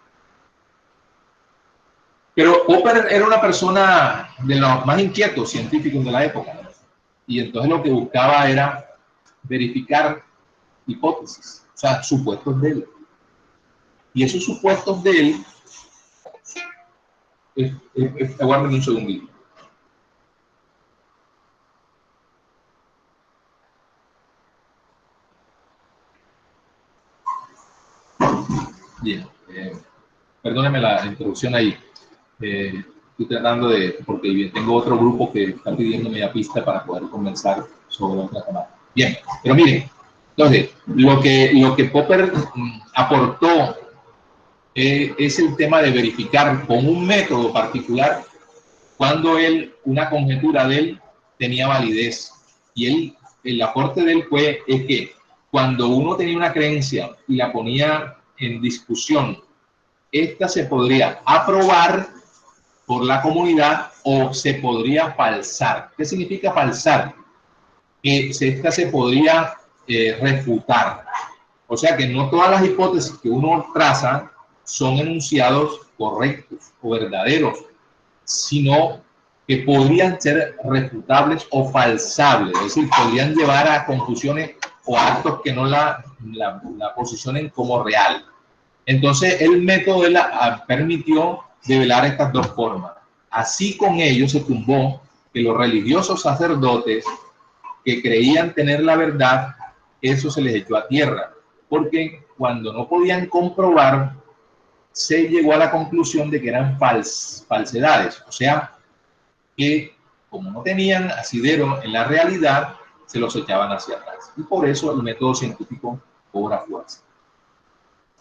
Pero Popper era una persona de los más inquietos científicos de la época, ¿no? Y entonces lo que buscaba era verificar hipótesis, o sea, supuestos de él. Y esos supuestos de él, aguarden un segundito. Bien, perdónenme la introducción ahí. Estoy tratando de, porque tengo otro grupo que está pidiéndome la pista para poder conversar sobre otra temática. Bien, pero miren, entonces, lo que Popper aportó es el tema de verificar con un método particular cuando una conjetura de él tenía validez. Y el aporte de él es que cuando uno tenía una creencia y la ponía en discusión, esta se podría aprobar por la comunidad o se podría falsar. ¿Qué significa falsar? Que esta se podría refutar. O sea que no todas las hipótesis que uno traza son enunciados correctos o verdaderos, sino que podrían ser refutables o falsables, es decir, podrían llevar a conclusiones o actos que no la posicionen como real. Entonces, el método permitió develar estas dos formas. Así con ello se tumbó que los religiosos sacerdotes que creían tener la verdad, eso se les echó a tierra, porque cuando no podían comprobar, se llegó a la conclusión de que eran falsedades, o sea, que como no tenían asidero en la realidad, se los echaban hacia atrás. Y por eso el método científico cobra fuerza.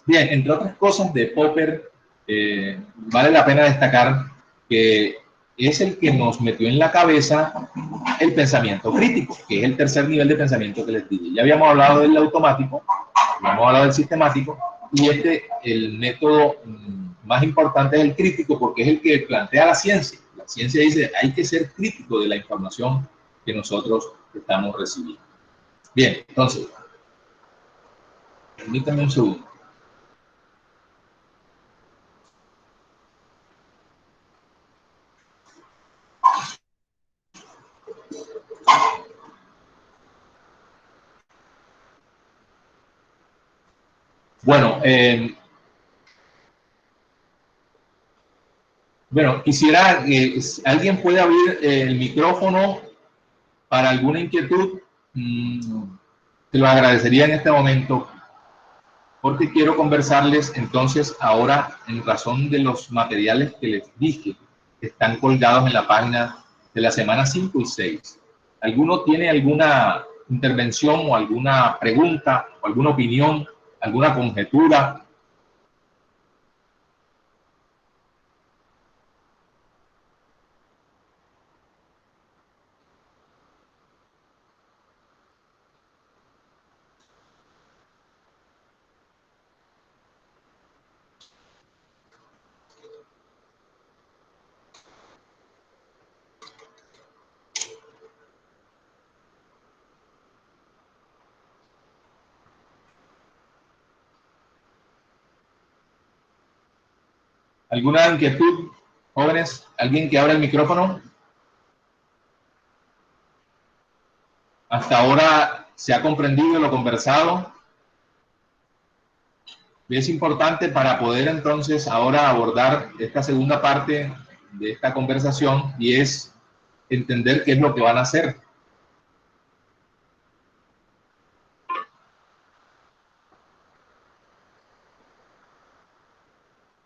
Bien, entre otras cosas de Popper, vale la pena destacar que es el que nos metió en la cabeza el pensamiento crítico, que es el tercer nivel de pensamiento que les dije. Ya habíamos hablado del automático, habíamos hablado del sistemático, y el método más importante es el crítico, porque es el que plantea la ciencia. La ciencia dice, hay que ser crítico de la información que nosotros estamos recibiendo. Bien, entonces, permítanme un segundo. Bueno, quisiera que alguien pueda abrir el micrófono para alguna inquietud. Te lo agradecería en este momento, porque quiero conversarles entonces ahora en razón de los materiales que les dije, que están colgados en la página de la semana 5 y 6. ¿Alguno tiene alguna intervención o alguna pregunta o alguna opinión, alguna conjetura? ¿Alguna inquietud, jóvenes? ¿Alguien que abra el micrófono? Hasta ahora se ha comprendido lo conversado. Y es importante para poder entonces ahora abordar esta segunda parte de esta conversación, y es entender qué es lo que van a hacer.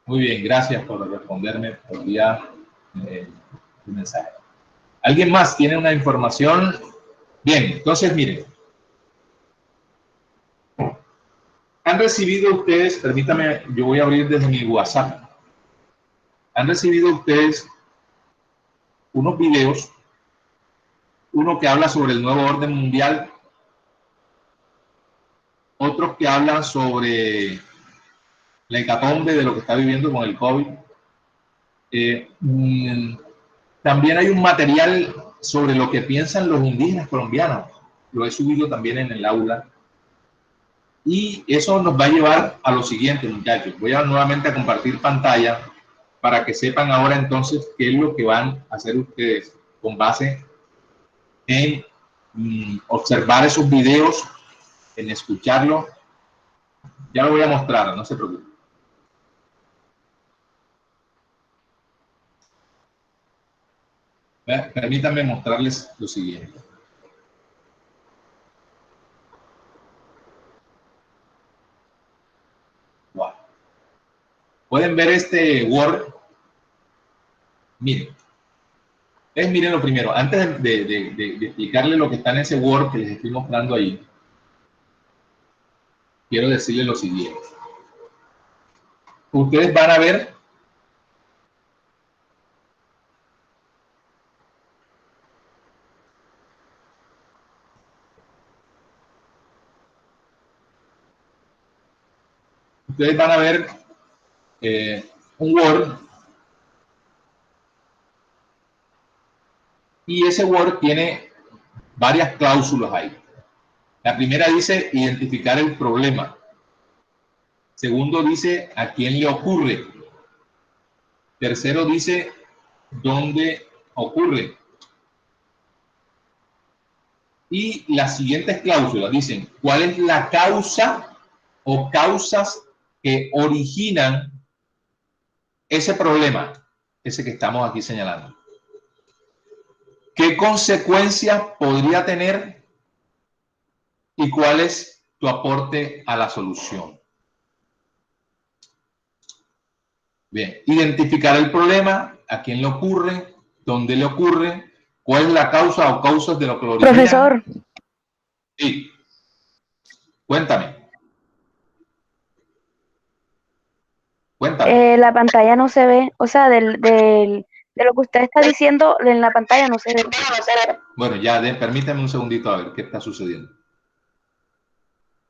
Muy bien, gracias por responderme por vía tu mensaje. ¿Alguien más tiene una información? Bien, entonces miren. Han recibido ustedes, permítame, yo voy a abrir desde mi WhatsApp. Han recibido ustedes unos videos, uno que habla sobre el nuevo orden mundial, otros que hablan sobre la hecatombe de lo que está viviendo con el COVID. También hay un material sobre lo que piensan los indígenas colombianos. Lo he subido también en el aula. Y eso nos va a llevar a lo siguiente, muchachos. Voy a nuevamente a compartir pantalla para que sepan ahora entonces qué es lo que van a hacer ustedes con base en observar esos videos, en escucharlo. Ya lo voy a mostrar, no se preocupen. Permítanme mostrarles lo siguiente. Wow. Pueden ver este Word. Miren. Miren lo primero, antes de explicarles lo que está en ese Word que les estoy mostrando ahí, quiero decirles lo siguiente. Ustedes van a ver un Word, y ese Word tiene varias cláusulas ahí. La primera dice identificar el problema. Segundo dice a quién le ocurre. Tercero dice dónde ocurre. Y las siguientes cláusulas dicen cuál es la causa o causas que originan ese problema, ese que estamos aquí señalando. ¿Qué consecuencias podría tener y cuál es tu aporte a la solución? Bien, identificar el problema, a quién le ocurre, dónde le ocurre, cuál es la causa o causas de lo que lo origina. Profesor. Sí. Cuéntame. Cuéntame. La pantalla no se ve, o sea, de lo que usted está diciendo en la pantalla no se ve. Bueno, ya, permítame un segundito a ver qué está sucediendo.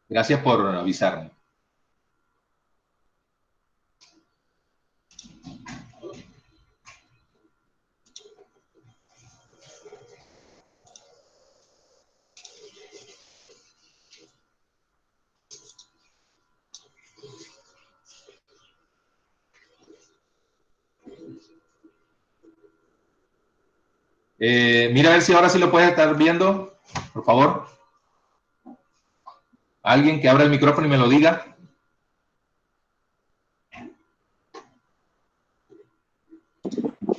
Gracias por avisarme. Mira a ver si ahora sí lo puedes estar viendo, por favor. Alguien que abra el micrófono y me lo diga.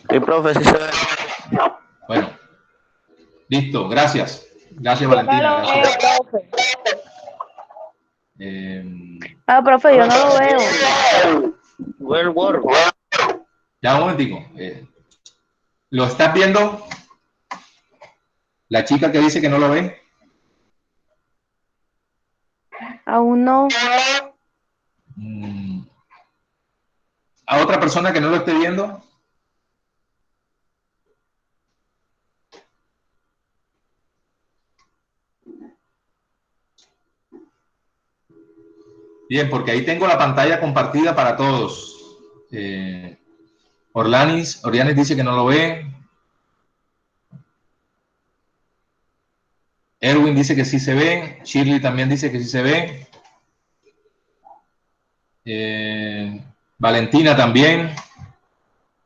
Sí, profe, sí se ve. Bueno, listo, gracias. Gracias, Valentina. Gracias. Profe, yo no lo veo. Well, Word. Ya, un momentico. ¿Lo estás viendo? La chica que dice que no lo ve. Aún no. ¿A otra persona que no lo esté viendo? Bien, porque ahí tengo la pantalla compartida para todos. Orlanis dice que no lo ve. Erwin dice que sí se ve. Shirley también dice que sí se ve. Valentina también.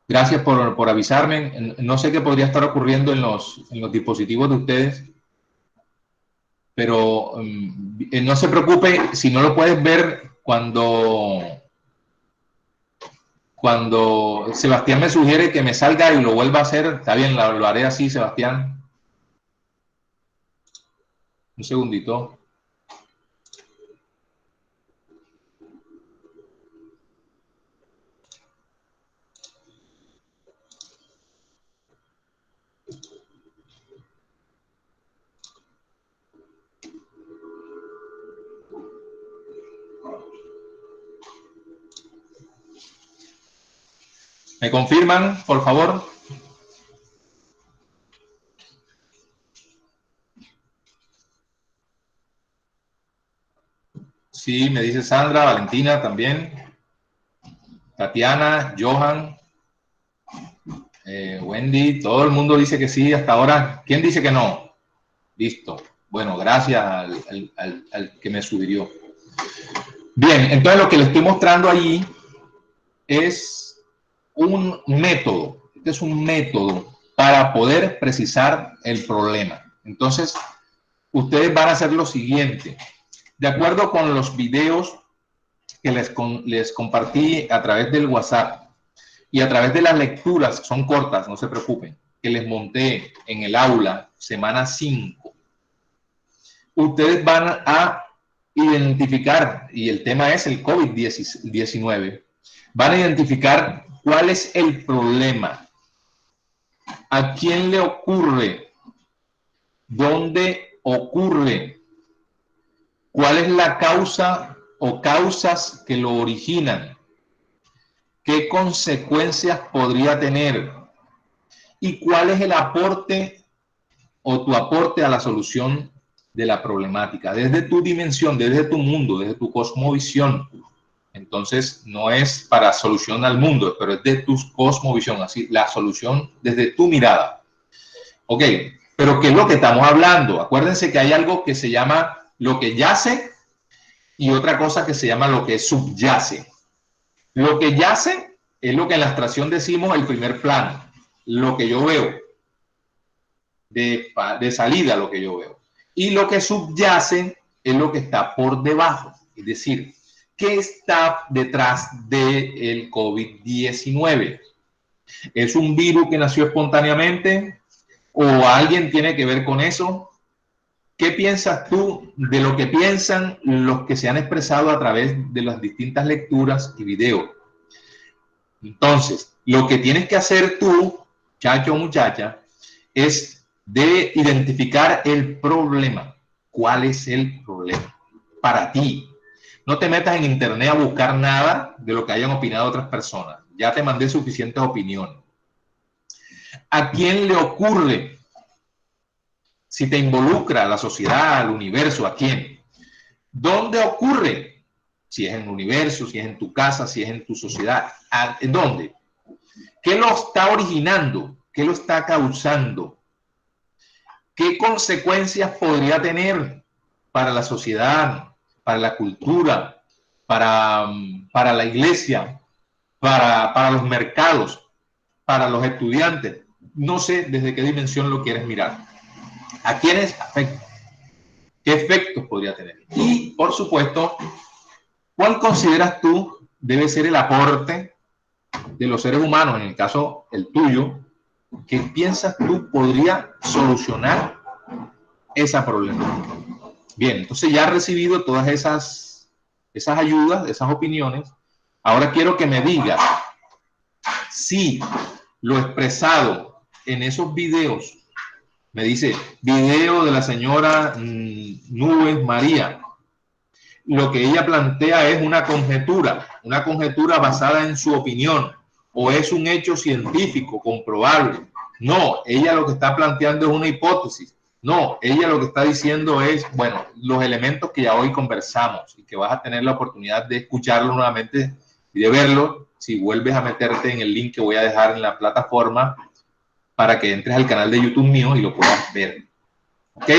Gracias por avisarme. No sé qué podría estar ocurriendo en los dispositivos de ustedes, pero no se preocupe si no lo puedes ver cuando Sebastián me sugiere que me salga y lo vuelva a hacer. Está bien, lo haré así, Sebastián. Un segundito. ¿Me confirman, por favor? Sí, me dice Sandra, Valentina también, Tatiana, Johan, Wendy, todo el mundo dice que sí hasta ahora. ¿Quién dice que no? Listo. Bueno, gracias al que me sugirió. Bien, entonces lo que le estoy mostrando allí es un método. Este es un método para poder precisar el problema. Entonces, ustedes van a hacer lo siguiente. De acuerdo con los videos que les compartí a través del WhatsApp y a través de las lecturas, son cortas, no se preocupen, que les monté en el aula semana 5, ustedes van a identificar, y el tema es el COVID-19, van a identificar cuál es el problema, a quién le ocurre, dónde ocurre, cuál es la causa o causas que lo originan, qué consecuencias podría tener y cuál es el aporte o tu aporte a la solución de la problemática, desde tu dimensión, desde tu mundo, desde tu cosmovisión. Entonces, no es para solucionar al mundo, pero es de tu cosmovisión, así, la solución desde tu mirada. Ok, pero ¿qué es lo que estamos hablando? Acuérdense que hay algo que se llama lo que yace y otra cosa que se llama lo que subyace. Lo que yace es lo que en la abstracción decimos el primer plano, lo que yo veo, de salida lo que yo veo. Y lo que subyace es lo que está por debajo, es decir, ¿qué está detrás del COVID-19? ¿Es un virus que nació espontáneamente o alguien tiene que ver con eso? ¿Qué piensas tú de lo que piensan los que se han expresado a través de las distintas lecturas y videos? Entonces, lo que tienes que hacer tú, muchacho o muchacha, es de identificar el problema. ¿Cuál es el problema para ti? No te metas en internet a buscar nada de lo que hayan opinado otras personas. Ya te mandé suficientes opiniones. ¿A quién le ocurre? Si te involucra a la sociedad, al universo, ¿a quién? ¿Dónde ocurre? Si es en el universo, si es en tu casa, si es en tu sociedad. ¿En dónde? ¿Qué lo está originando? ¿Qué lo está causando? ¿Qué consecuencias podría tener para la sociedad, para la cultura, para la iglesia, para los mercados, para los estudiantes? No sé desde qué dimensión lo quieres mirar. ¿A quiénes afecta? ¿Qué efectos podría tener? Y, por supuesto, ¿cuál consideras tú debe ser el aporte de los seres humanos, en el caso el tuyo, que piensas tú podría solucionar esa problemática? Bien, entonces ya has recibido todas esas ayudas, esas opiniones. Ahora quiero que me digas si lo expresado en esos videos, me dice video de la señora Nubes María, lo que ella plantea es una conjetura basada en su opinión, o es un hecho científico comprobable. No, ella lo que está planteando es una hipótesis. No, ella lo que está diciendo es, bueno, los elementos que ya hoy conversamos y que vas a tener la oportunidad de escucharlo nuevamente y de verlo si vuelves a meterte en el link que voy a dejar en la plataforma para que entres al canal de YouTube mío y lo puedas ver. ¿Ok?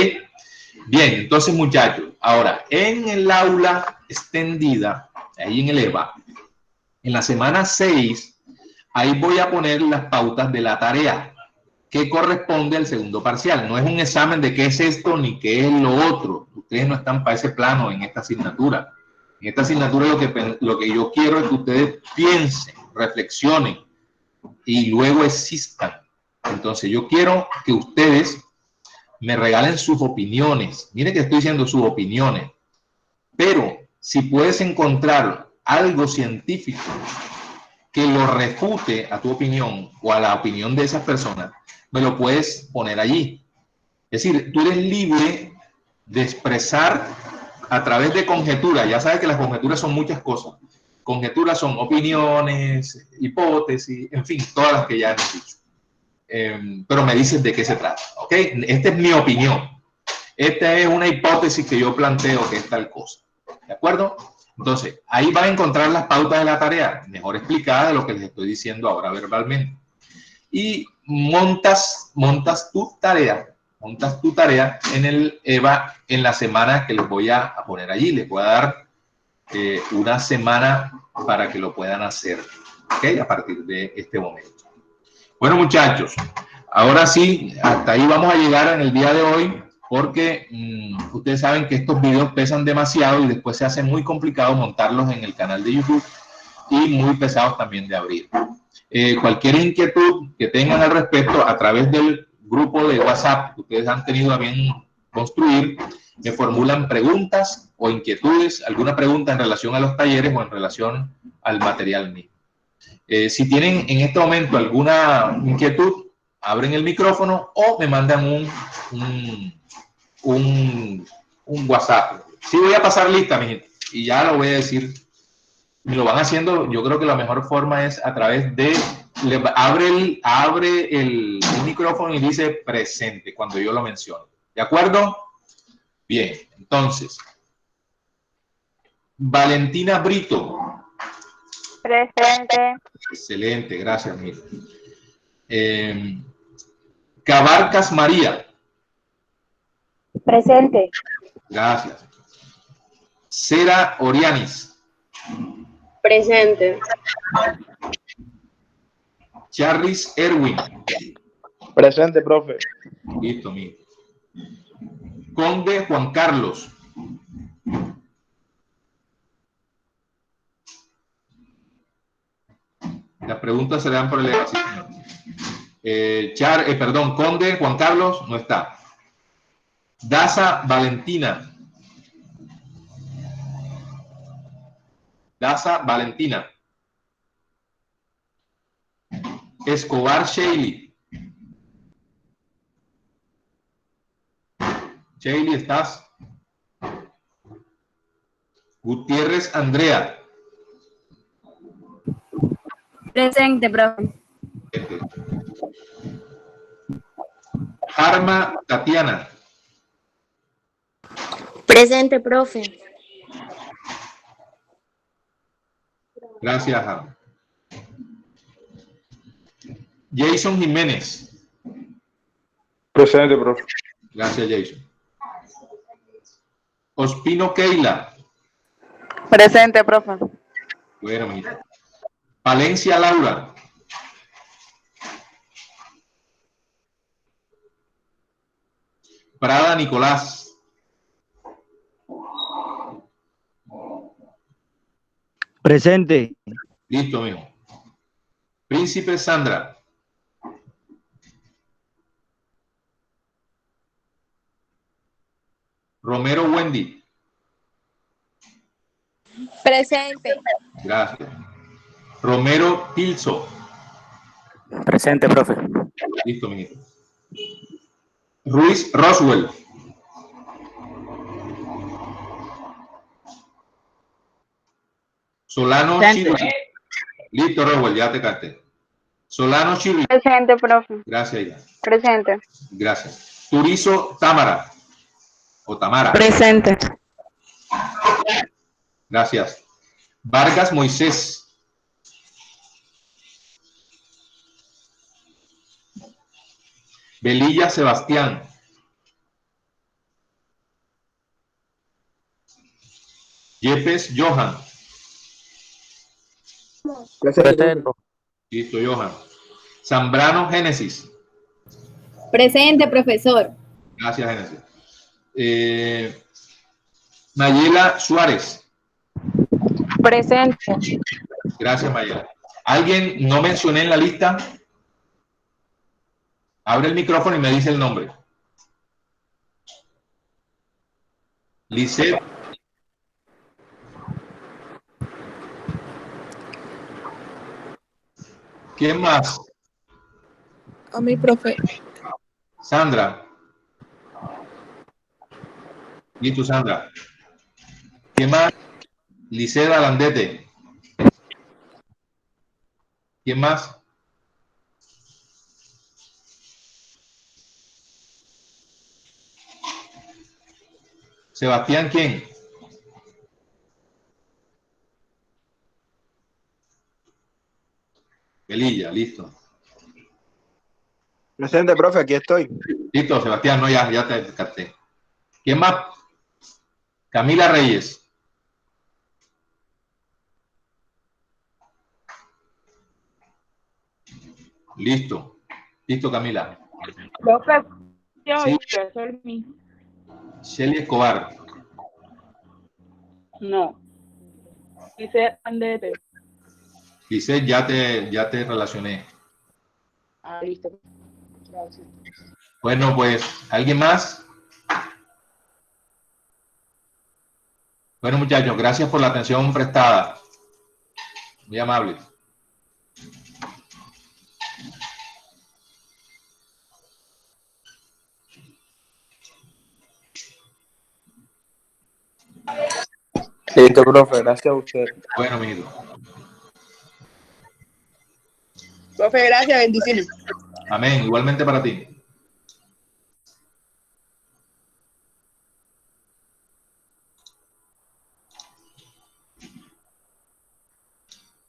Bien, entonces muchachos, ahora en el aula extendida, ahí en el EVA, en la semana 6, ahí voy a poner las pautas de la tarea que corresponde al segundo parcial. No es un examen de qué es esto ni qué es lo otro. Ustedes no están para ese plano en esta asignatura. En esta asignatura lo que yo quiero es que ustedes piensen, reflexionen y luego existan. Entonces yo quiero que ustedes me regalen sus opiniones. Mire que estoy diciendo sus opiniones. Pero si puedes encontrar algo científico que lo refute a tu opinión o a la opinión de esas personas, me lo puedes poner allí. Es decir, tú eres libre de expresar a través de conjeturas. Ya sabes que las conjeturas son muchas cosas. Conjeturas son opiniones, hipótesis, en fin, todas las que ya hemos dicho. Pero me dices de qué se trata, ¿ok? Esta es mi opinión. Esta es una hipótesis que yo planteo que es tal cosa, ¿de acuerdo? Entonces, ahí van a encontrar las pautas de la tarea, mejor explicadas de lo que les estoy diciendo ahora verbalmente. Y montas tu tarea en el EVA en la semana que les voy a poner allí. Les voy a dar una semana para que lo puedan hacer, ¿ok? A partir de este momento. Bueno, muchachos, ahora sí, hasta ahí vamos a llegar en el día de hoy, porque ustedes saben que estos videos pesan demasiado y después se hace muy complicado montarlos en el canal de YouTube y muy pesados también de abrir. Cualquier inquietud que tengan al respecto a través del grupo de WhatsApp que ustedes han tenido a bien construir, me formulan preguntas o inquietudes, alguna pregunta en relación a los talleres o en relación al material mismo. Si tienen en este momento alguna inquietud, abren el micrófono o me mandan un WhatsApp. Sí, voy a pasar lista, mi gente, y ya lo voy a decir. Y lo van haciendo, yo creo que la mejor forma es a través de, abre el micrófono y dice presente cuando yo lo menciono. ¿De acuerdo? Bien, entonces, Valentina Brito. Presente. Excelente, gracias, Mira. Cabarcas María. Presente. Gracias. Cera Orianis. Presente. Charris Erwin. Presente, profe. Listo, mire. Conde Juan Carlos. Las preguntas se le dan por el ejercicio. Conde Juan Carlos no está. Daza Valentina. Daza Valentina. Escobar Sheili. Sheili, ¿estás? Gutiérrez Andrea. Presente, profe. Arma Tatiana. Presente, profe. Gracias, Arma. Jason Jiménez. Presente, profe. Gracias, Jason. Ospino Keila. Presente, profe. Bueno, mira. Palencia Laura. Prada Nicolás. Presente. Listo, mijo. Príncipe Sandra. Romero Wendy. Presente. Gracias. Romero Pilso. Presente, profe. Listo, mijito. Ruiz Roswell. Solano Chirri. Listo, Roswell, ya te capté. Solano Chirri. Presente, profe. Gracias, ya. Presente. Gracias. Turizo Támara. O Tamara. Presente. Gracias. Vargas Moisés. Velilla Sebastián. Yepes Johan. Presente. Listo, Johan. Zambrano Génesis. Presente, profesor. Gracias, Génesis. Mayela Suárez. Presente. Gracias, Mayela. ¿Alguien no mencioné en la lista? Abre el micrófono y me dice el nombre. Lisette. ¿Quién más? A mi profe. Sandra. Listo, Sandra. ¿Quién más? Liseda Landete. ¿Quién más? Sebastián, ¿quién? Belilla, listo. Presente, profe, aquí estoy. Listo, Sebastián, no, ya te descarté. ¿Quién más? Camila Reyes. Listo. Listo, Camila. Profe, yo Sí. soy mi. Shelly Escobar. No. Dice Andete. Dice, ya te relacioné. Ah, listo. Gracias. Bueno, pues, ¿alguien más? Bueno, muchachos, gracias por la atención prestada. Muy amable. Listo, profe, gracias a usted. Bueno, mijito. Profe, gracias, bendiciones. Amén. Igualmente para ti.